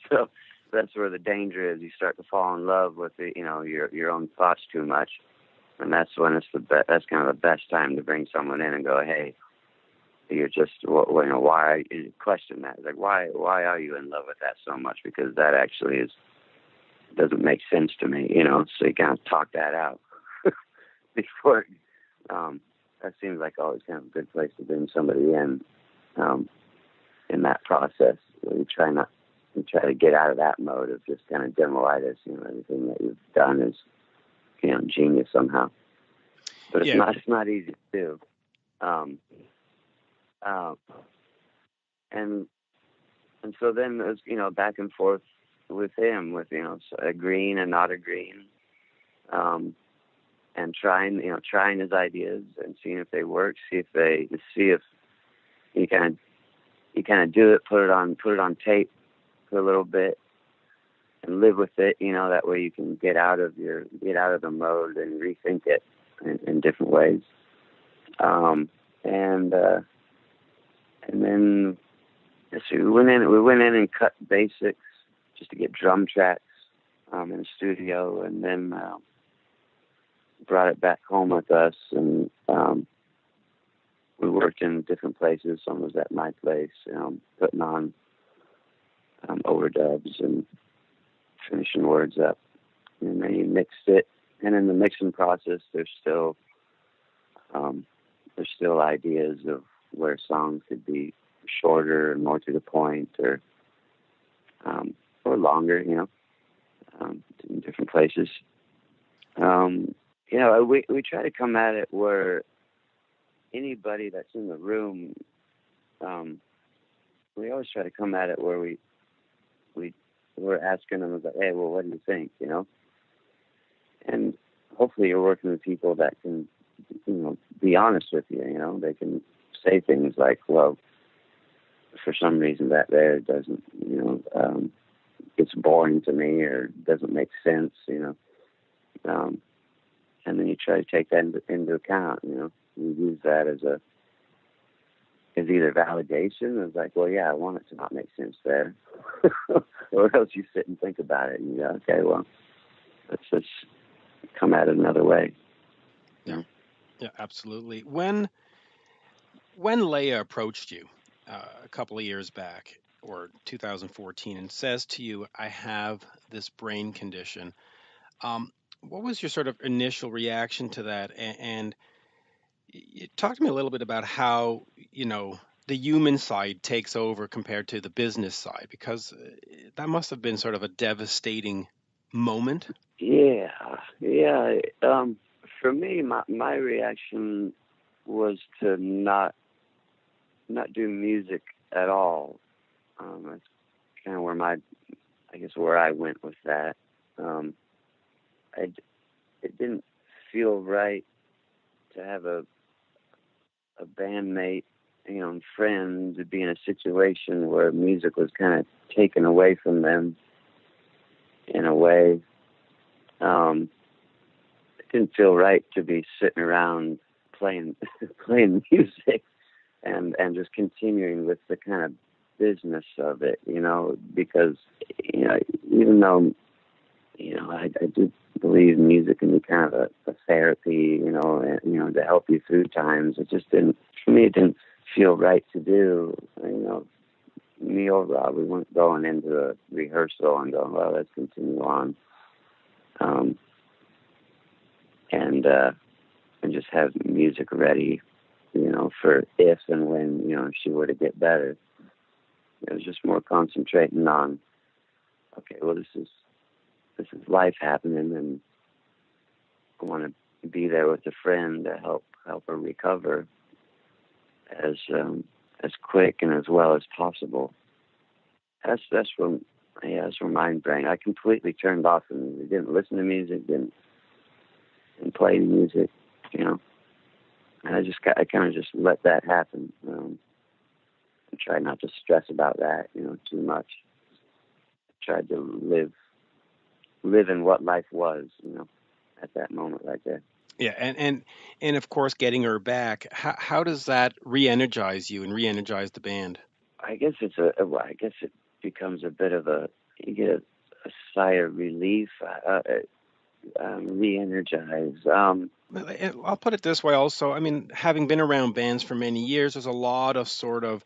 So that's where the danger is. You start to fall in love with your own thoughts too much. And that's when that's kind of the best time to bring someone in and go, hey, you're just, why, you question that. It's like, why are you in love with that so much? Because that actually doesn't make sense to me, so you kind of talk that out before, that seems like always kind of a good place to bring somebody in that process. You try to get out of that mode of just kind of demoitis, everything that you've done is, genius somehow, but it's not easy to do. And so then it was, back and forth with him, with, agreeing and not agreeing, and trying his ideas and seeing if they work, see if you kind of do it, put it on tape for a little bit, and live with it, that way you can get out of the mode and rethink it in different ways. And then so we went in and cut basics just to get drum tracks in the studio, and then brought it back home with us, and we worked in different places. Some was at my place, putting on overdubs and finishing words up, and then you mixed it. And in the mixing process, there's still ideas of where songs could be shorter and more to the point, or longer, in different places. We try to come at it where anybody that's in the room, we always try to come at it where we're asking them, like, hey, well, what do you think, And hopefully you're working with people that can, be honest with you, they can say things like, well, for some reason that there doesn't, it's boring to me or doesn't make sense, and then you try to take that into account, you use that as either validation, as like, well, yeah, I want it to not make sense there, or else you sit and think about it and you go, okay, well, let's just come at it another way. Yeah, absolutely. When Leah approached you a couple of years back, or 2014 and says to you, "I have this brain condition." What was your sort of initial reaction to that? And talk to me a little bit about how, the human side takes over compared to the business side, because that must have been sort of a devastating moment. Yeah. For me, my reaction was to not do music at all. That's kind of where I went with that. It didn't feel right to have a bandmate, and friend, to be in a situation where music was kind of taken away from them in a way. It didn't feel right to be sitting around playing music and just continuing with the kind of business of it, because, even though, I do believe music can be kind of a therapy, to help you through times. It just didn't feel right to do. Me or Rob, we weren't going into a rehearsal and going, well, let's continue on. And just have music ready, for if and when, she were to get better. It was just more concentrating on, okay, well, this is life happening, and I want to be there with a friend to help her recover as quick and as well as possible. That's where my brain. I completely turned off and didn't listen to music, didn't play music, And I kind of just let that happen. And tried not to stress about that, too much. Tried to live in what life was, at that moment right there. Yeah, and of course, getting her back. How does that re-energize you and re-energize the band? I guess it becomes a bit of you get a sigh of relief, re-energize. I'll put it this way also. I mean, having been around bands for many years, there's a lot of sort of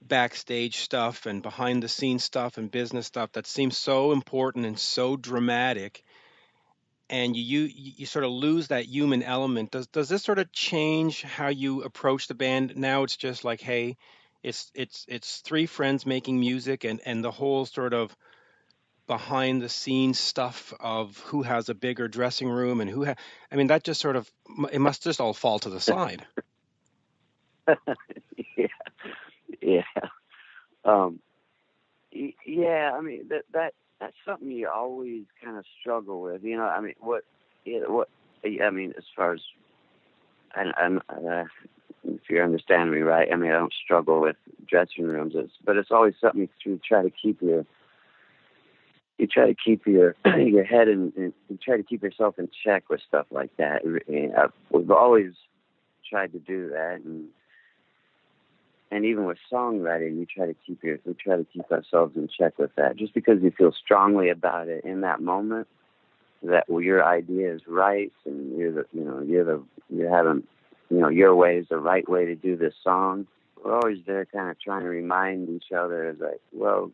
backstage stuff and behind the scenes stuff and business stuff that seems so important and so dramatic, and you sort of lose that human element. Does this sort of change how you approach the band? Now it's just like, hey, it's three friends making music, and the whole sort of behind the scenes stuff of who has a bigger dressing room and I mean, that just sort of, it must just all fall to the side. Yeah. Yeah. I mean, that's something you always kind of struggle with, I mean, as far as, if you understand me right, I mean, I don't struggle with dressing rooms, but it's always something you try to keep your your head and you try to keep yourself in check with stuff like that. We've always tried to do that, and even with songwriting, we try to keep ourselves in check with that. Just because you feel strongly about it in that moment, that your idea is right, and you're having your way is the right way to do this song. We're always there, kind of trying to remind each other, like, well,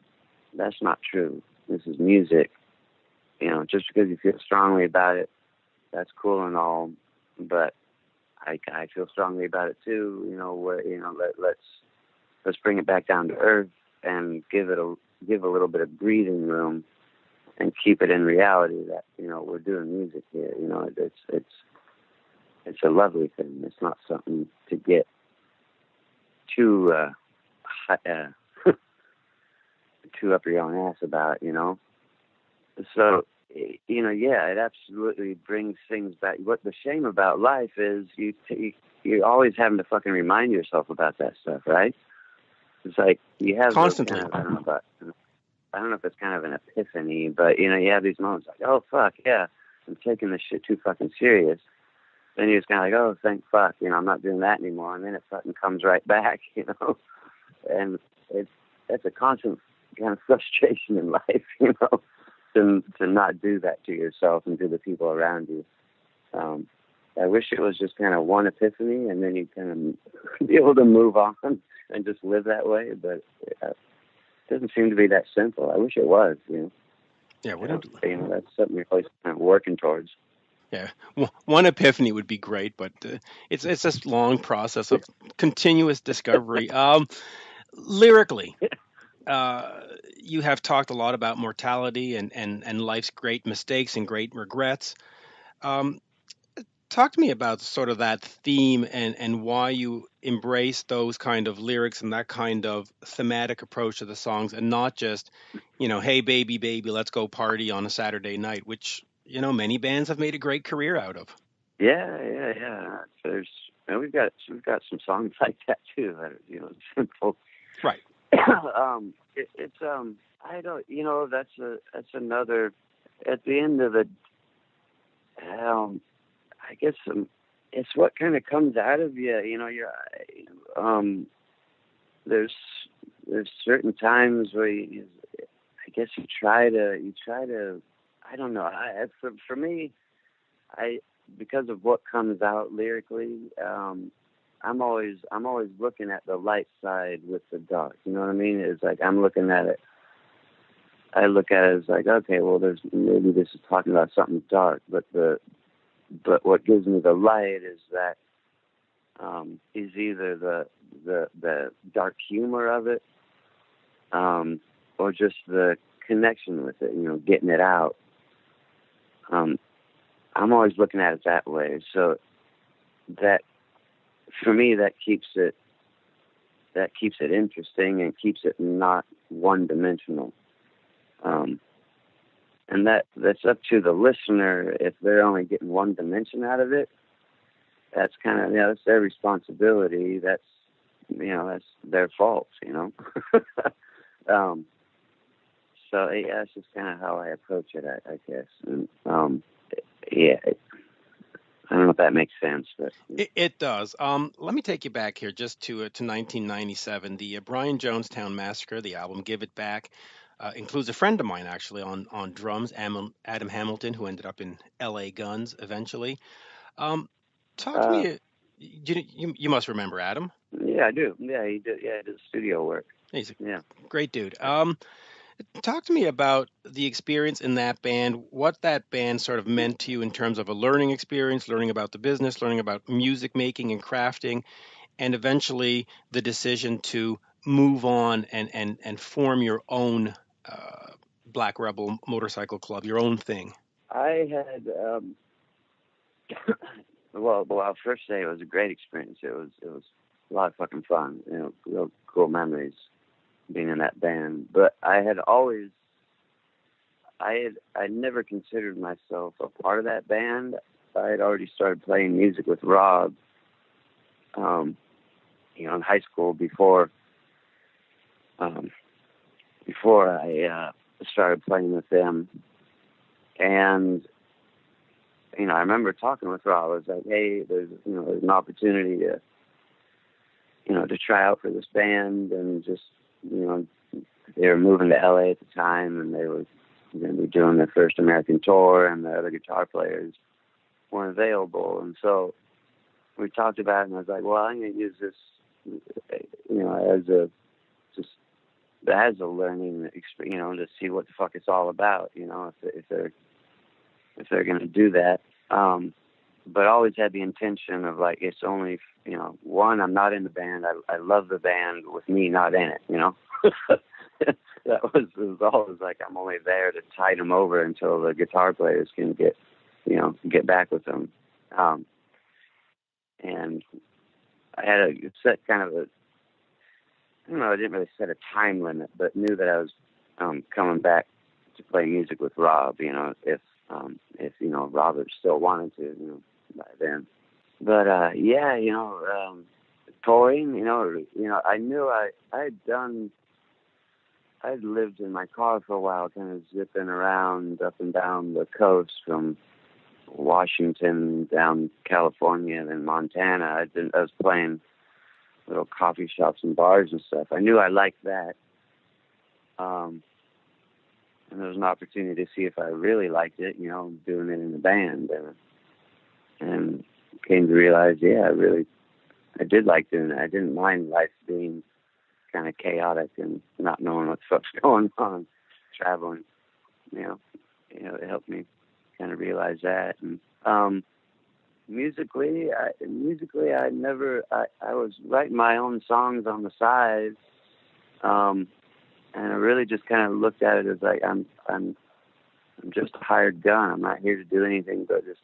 that's not true. This is music. Just because you feel strongly about it, that's cool and all, but I feel strongly about it too. Let's bring it back down to earth and give a little bit of breathing room and keep it in reality that we're doing music here. It's a lovely thing. It's not something to get too too up your own ass about, So, it absolutely brings things back. What the shame about life is, you're always having to fucking remind yourself about that stuff, right? It's like you have constantly. I don't know if it's kind of an epiphany, but you have these moments like, oh fuck yeah, I'm taking this shit too fucking serious. Then you're just kind of like, oh thank fuck, I'm not doing that anymore, and then it fucking comes right back, and that's a constant kind of frustration in life, to not do that to yourself and to the people around you. I wish it was just kind of one epiphany, and then you kind of be able to move on and just live that way. But doesn't seem to be that simple. I wish it was, Yeah, wouldn't that's something you're always kind of working towards. Yeah, one epiphany would be great, but it's this long process of continuous discovery. Lyrically, you have talked a lot about mortality and life's great mistakes and great regrets. Um, Talk to me about sort of that theme and why you embrace those kind of lyrics and that kind of thematic approach to the songs, and not just, hey baby, baby, let's go party on a Saturday night, which many bands have made a great career out of. Yeah. There's we've got some songs like that too. That are, simple. Right. It's I don't that's another. At the end of the, I guess it's what kind of comes out of you. There's certain times where I guess you try to. I don't know. For me, because of what comes out lyrically, I'm always looking at the light side with the dark. You know what I mean? It's like I'm looking at it. I look at it as like, okay, well, maybe this is talking about something dark, but what gives me the light is that is either the dark humor of it, or just the connection with it. Getting it out. I'm always looking at it that way. So that, for me, that keeps it interesting and keeps it not one-dimensional. And that's up to the listener. If they're only getting one dimension out of it, that's kind of, that's their responsibility. That's their fault, So yeah, that's just kind of how I approach it, I guess. And yeah, I don't know if that makes sense, but it does. Let me take you back here just to 1997. The Brian Jonestown Massacre, the album "Give It Back," includes a friend of mine actually on drums, Adam Hamilton, who ended up in L.A. Guns eventually. Talk to me. You must remember Adam. Yeah, I do. Yeah, he did. Yeah, he did studio work. He's a great dude. Talk to me about the experience in that band, what that band sort of meant to you in terms of a learning experience, learning about the business, learning about music making and crafting, and eventually the decision to move on and form your own Black Rebel Motorcycle Club, your own thing. I had, well, I'll first say it was a great experience. It was a lot of fucking fun, real cool memories being in that band. But I never considered myself a part of that band. I had already started playing music with Rob, in high school before I started playing with them. And, I remember talking with Rob. I was like, hey, there's an opportunity to try out for this band, and just, they were moving to LA at the time, and they were going to be doing their first American tour, and the other guitar players weren't available. And so we talked about it, and I was like, well, I'm going to use this, as a learning experience, to see what the fuck it's all about, if they're going to do that. But I always had the intention of, like, it's only, one, I'm not in the band. I love the band with me not in it, it was always like, I'm only there to tide them over until the guitar players can get back with them. And I had a set kind of I didn't really set a time limit, but knew that I was coming back to play music with Rob, if Robert still wanted to, by then. But touring, I knew I'd lived in my car for a while, kind of zipping around up and down the coast from Washington down California and Montana. I was playing little coffee shops and bars and stuff. I knew I liked that. And there was an opportunity to see if I really liked it, doing it in the band. And came to realize, I did like doing it. I didn't mind life being kind of chaotic and not knowing what the fuck's going on, traveling. It helped me kind of realize that. And musically, I was writing my own songs on the side, and I really just kind of looked at it as like I'm just a hired gun. I'm not here to do anything but just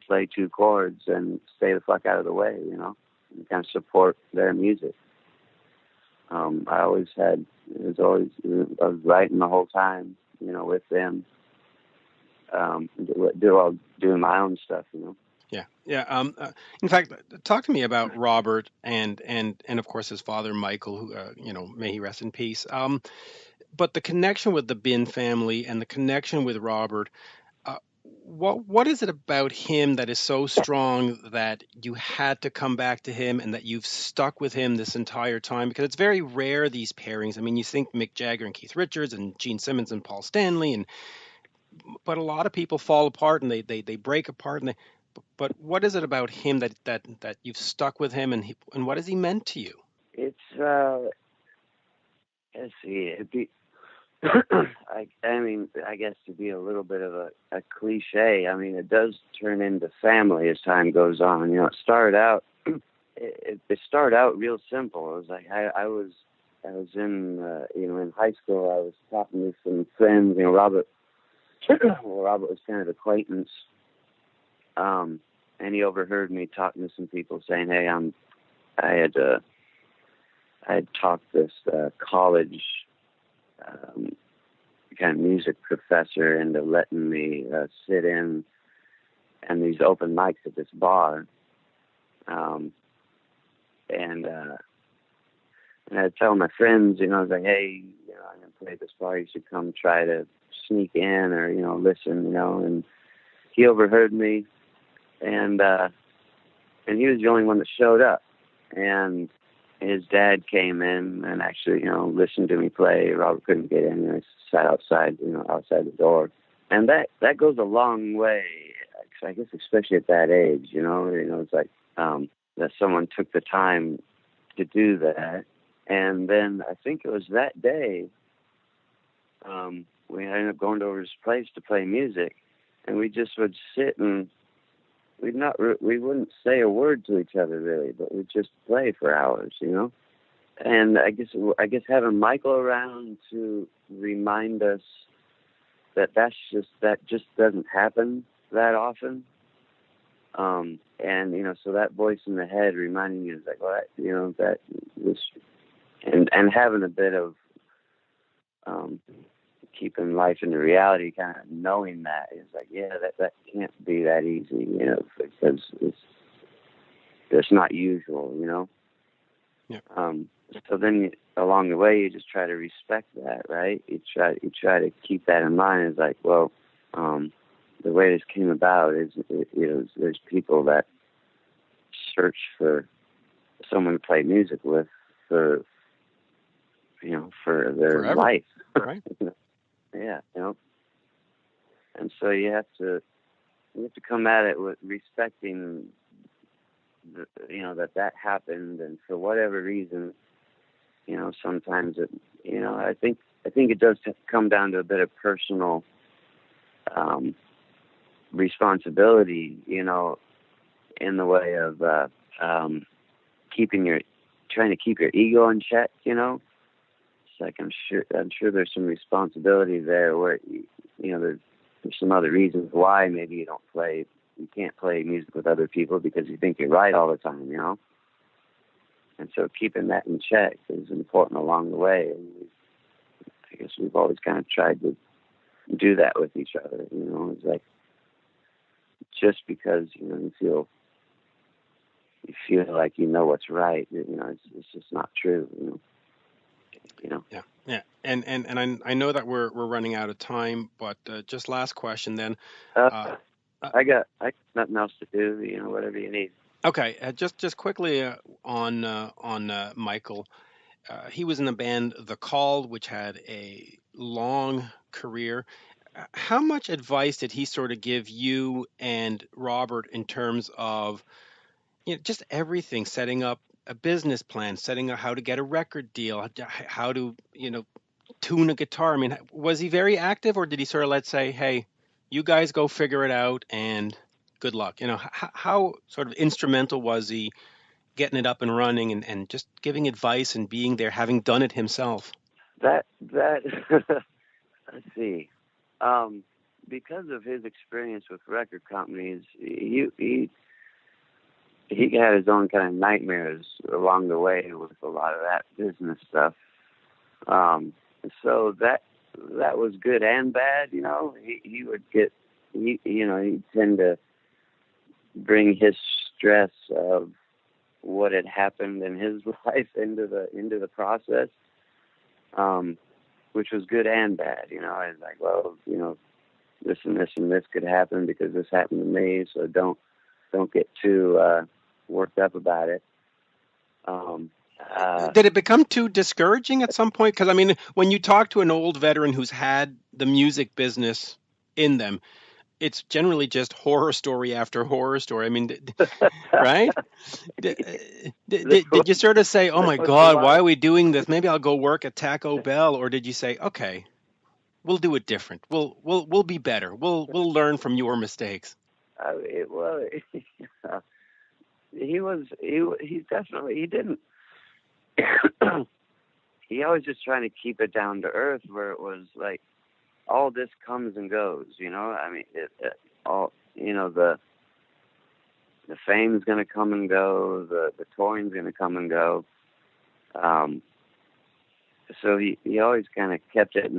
play two chords and stay the fuck out of the way, and kind of support their music. I was writing the whole time, with them, doing my own stuff, Yeah, yeah. In fact, talk to me about Robert and of course his father Michael, who may he rest in peace. But the connection with the Been family and the connection with Robert, what is it about him that is so strong that you had to come back to him and that you've stuck with him this entire time? Because it's very rare, these pairings. I mean, you think Mick Jagger and Keith Richards and Gene Simmons and Paul Stanley, but a lot of people fall apart and they break apart. But what is it about him that you've stuck with him, and what has he meant to you? It's let's see, it'd be I guess to be a little bit of a cliche, it does turn into family as time goes on. It started out real simple. It was like I was in in high school. I was talking to some friends. Robert was kind of acquaintance, and he overheard me talking to some people saying, "Hey, I had talked this college kind of music professor into letting me sit in and these open mics at this bar, and I'd tell my friends, I was like, hey, I'm gonna play this bar. You should come try to sneak in or listen, and he overheard me, and he was the only one that showed up, and his dad came in and actually, listened to me play. Robert couldn't get in. I sat outside, outside the door. And that goes a long way, I guess, especially at that age, it's like that someone took the time to do that. And then I think it was that day we ended up going to his place to play music, and we just would sit and we wouldn't say a word to each other really, but we'd just play for hours, And I guess having Michael around to remind us that just doesn't happen that often. And so that voice in the head reminding you is like, well, that was, and having a bit of keeping life in the reality, kind of knowing that is like, yeah, that can't be that easy, because it's not usual, Yeah. So then along the way, you just try to respect that, right? You try to keep that in mind. It's like, well, the way this came about is, there's people that search for someone to play music with for their Forever. life. Right. Yeah, and so you have to come at it with respecting that happened, and for whatever reason, sometimes it, I think it does come down to a bit of personal responsibility, in the way of trying to keep your ego in check, It's like I'm sure there's some responsibility there where there's some other reasons why maybe you can't play music with other people because you think you're right all the time, And so keeping that in check is important along the way. And I guess we've always kind of tried to do that with each other, It's like just because you feel like what's right, it's just not true, Yeah, yeah, and I know that we're running out of time, but just last question then. I got nothing else to do, whatever you need. Okay, just quickly on Michael. He was in the band The Call, which had a long career. How much advice did he sort of give you and Robert in terms of just everything, setting up a business plan, setting out how to get a record deal, how to, tune a guitar. I mean, was he very active, or did he sort of let's say, hey, you guys go figure it out and good luck? How sort of instrumental was he getting it up and running and just giving advice and being there, having done it himself? That let's see. Because of his experience with record companies, he had his own kind of nightmares along the way with a lot of that business stuff. So that was good and bad. He would get, he'd tend to bring his stress of what had happened in his life into the process, which was good and bad. I was like, well, this and this and this could happen because this happened to me, so don't get too worked up about it. Did it become too discouraging at some point? Because, I mean, when you talk to an old veteran who's had the music business in them, it's generally just horror story after horror story. I mean, right? Did you sort of say, oh, my God, why are we doing this? Maybe I'll go work at Taco Bell. Or did you say, okay, we'll do it different. We'll be better. We'll learn from your mistakes. He definitely, he didn't. He always just trying to keep it down to earth, where it was like all this comes and goes. I mean, the fame's going to come and go. The touring's going to come and go. So he always kind of kept it in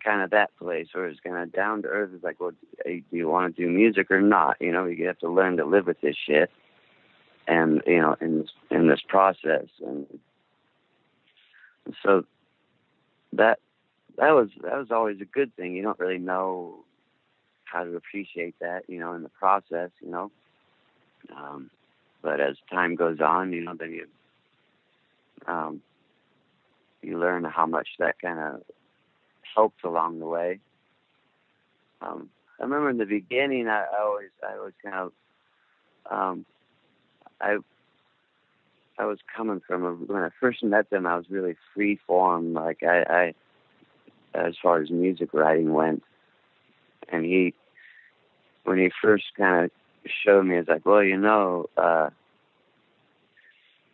kind of that place, where it's kind of down to earth. It's like, well, do you want to do music or not? You have to learn to live with this shit. And in this process, and so that was always a good thing. You don't really know how to appreciate that, in the process, but as time goes on, then you learn how much that kind of helps along the way. I remember in the beginning, I always kind of I was coming from when I first met them, I was really free form. Like I as far as music writing went, and when he first kind of showed me, it's like, well,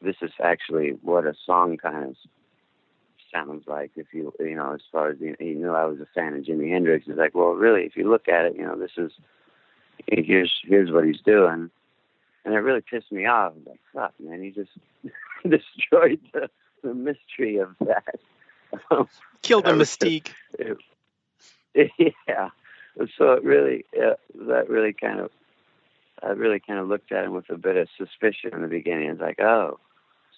this is actually what a song kind of sounds like. If as far as I was a fan of Jimi Hendrix. It's like, well, really, if you look at it, this is here's what he's doing. And it really pissed me off. I was like, fuck, man, he just destroyed the mystery of that. Killed the mystique. Yeah. So it really, I really kind of looked at him with a bit of suspicion in the beginning. It's like, oh,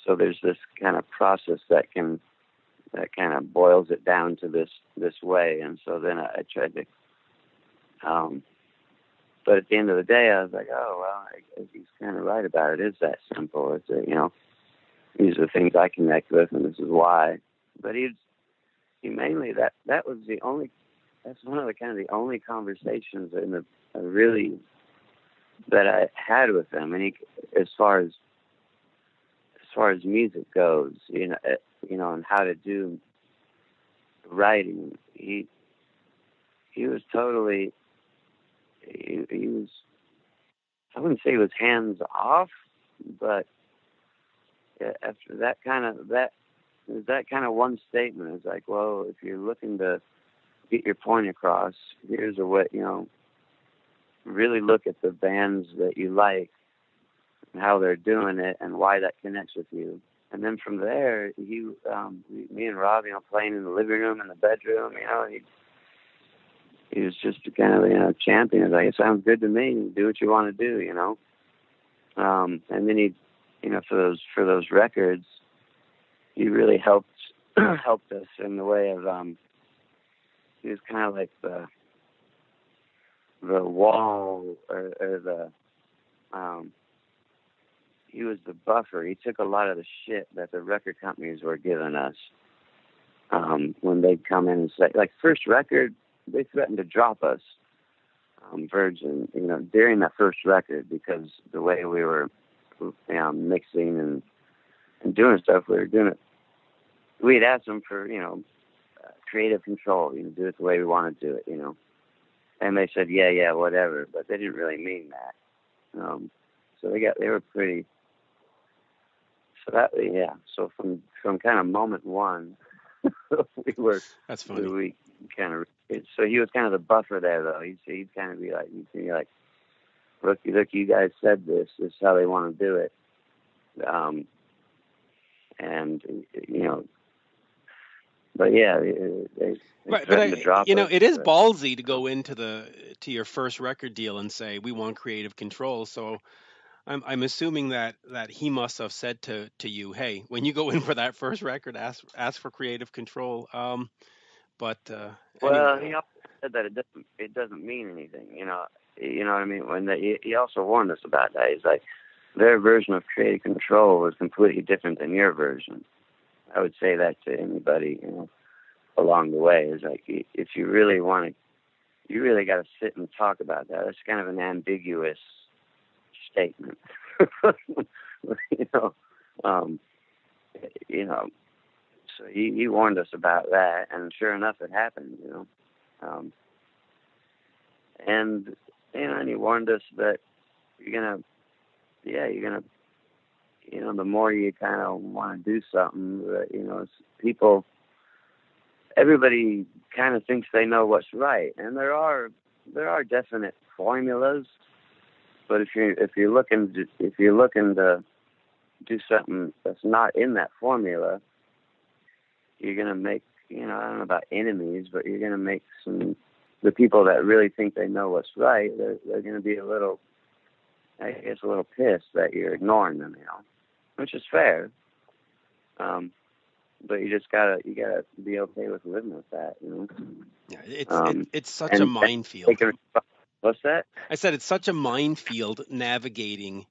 so there's this kind of process that kind of boils it down to this way. And so then I tried to, but at the end of the day, I was like, oh, well, I guess he's kind of right about it. It's that simple. It's, these are the things I connect with, and this is why. But he mainly, that was that's one of the only conversations that I had with him. And as far as music goes, and how to do writing, he was totally, he was, I wouldn't say he was hands off, but after that kind of one statement is like, well, if you're looking to get your point across, here's a way, really look at the bands that you like and how they're doing it and why that connects with you. And then from there, me and Rob, playing in the living room and the bedroom, he was just a kind of, champion. He's like, it sounds good to me. Do what you want to do, and then he, for those records, he really helped us in the way of, he was kind of like the wall or the, he was the buffer. He took a lot of the shit that the record companies were giving us, when they'd come in and say, like, first record, they threatened to drop us, Virgin, during that first record, because the way we were mixing and doing stuff. We were doing it. We'd asked them for, creative control, do it the way we want to do it, And they said, yeah, whatever, but they didn't really mean that. So they were pretty. So that, yeah. So from kind of moment one, we were. That's funny. We kind of. So he was kind of the buffer there, though. He'd kind of be like, look, you guys said this. This is how they want to do it. And but yeah, they threatened to drop us, it is ballsy to go into your first record deal and say we want creative control. So I'm assuming that he must have said to you, hey, when you go in for that first record, ask for creative control. Well, anyway. He also said that it doesn't mean anything. You know what I mean? He also warned us about that. He's like, their version of creative control was completely different than your version. I would say that to anybody, along the way. Is like, if you really want to, you really got to sit and talk about that. It's kind of an ambiguous statement. So he warned us about that, and sure enough, it happened. And he warned us that you're gonna, the more you kind of want to do something, it's people. Everybody kind of thinks they know what's right, and there are definite formulas. But if you're looking to do something that's not in that formula, you're gonna make, I don't know about enemies, but you're gonna make the people that really think they know what's right. They're gonna be a little pissed that you're ignoring them, which is fair. But you gotta be okay with living with that, Yeah, it's such a minefield. What's that? I said it's such a minefield navigating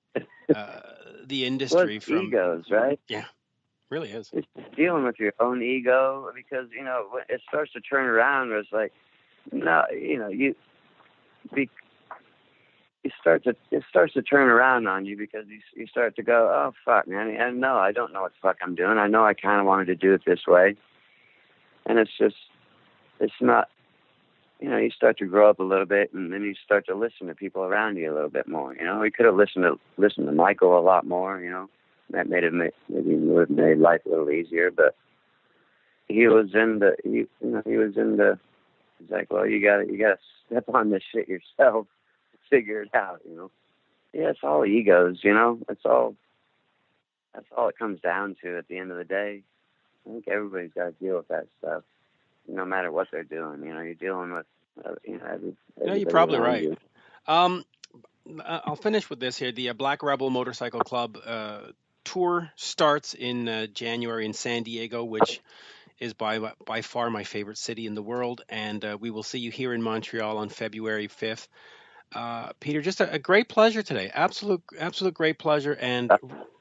the industry from egos, right? Yeah, really is. It's dealing with your own ego, because when it starts to turn around, it's like, it starts to turn around on you, because you start to go, oh fuck, man, and no, I don't know what the fuck I'm doing. I know I kind of wanted to do it this way, and it's not. You start to grow up a little bit, and then you start to listen to people around you a little bit more. We could have listened to Michael a lot more. That would have made life a little easier. But he was he's like, well, you gotta step on this shit yourself, figure it out. Yeah, it's all egos. That's all it comes down to at the end of the day. I think everybody's got to deal with that stuff, no matter what they're doing. You're dealing with, No, you're probably right. I'll finish with this here. The Black Rebel Motorcycle Club tour starts in January in San Diego, which is by far my favorite city in the world, and we will see you here in Montreal on February 5th. Peter, just a great pleasure today. Absolute great pleasure. And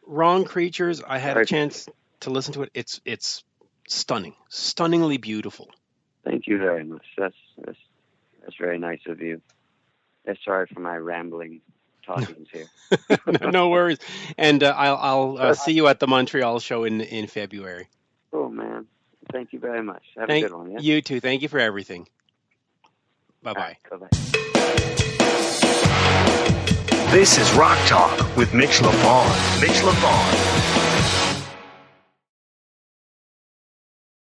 Wrong Creatures, I had a chance to listen to it. It's stunning, stunningly beautiful. Thank you very much. That's very nice of you. Sorry for my rambling talkings here. No worries. And I'll see you at the Montreal show in February. Cool, man. Thank you very much. Have a good one. Yeah? You too. Thank you for everything. Bye-bye. Right, bye-bye. This is Rock Talk with Mitch Lafon. Mitch Lafon.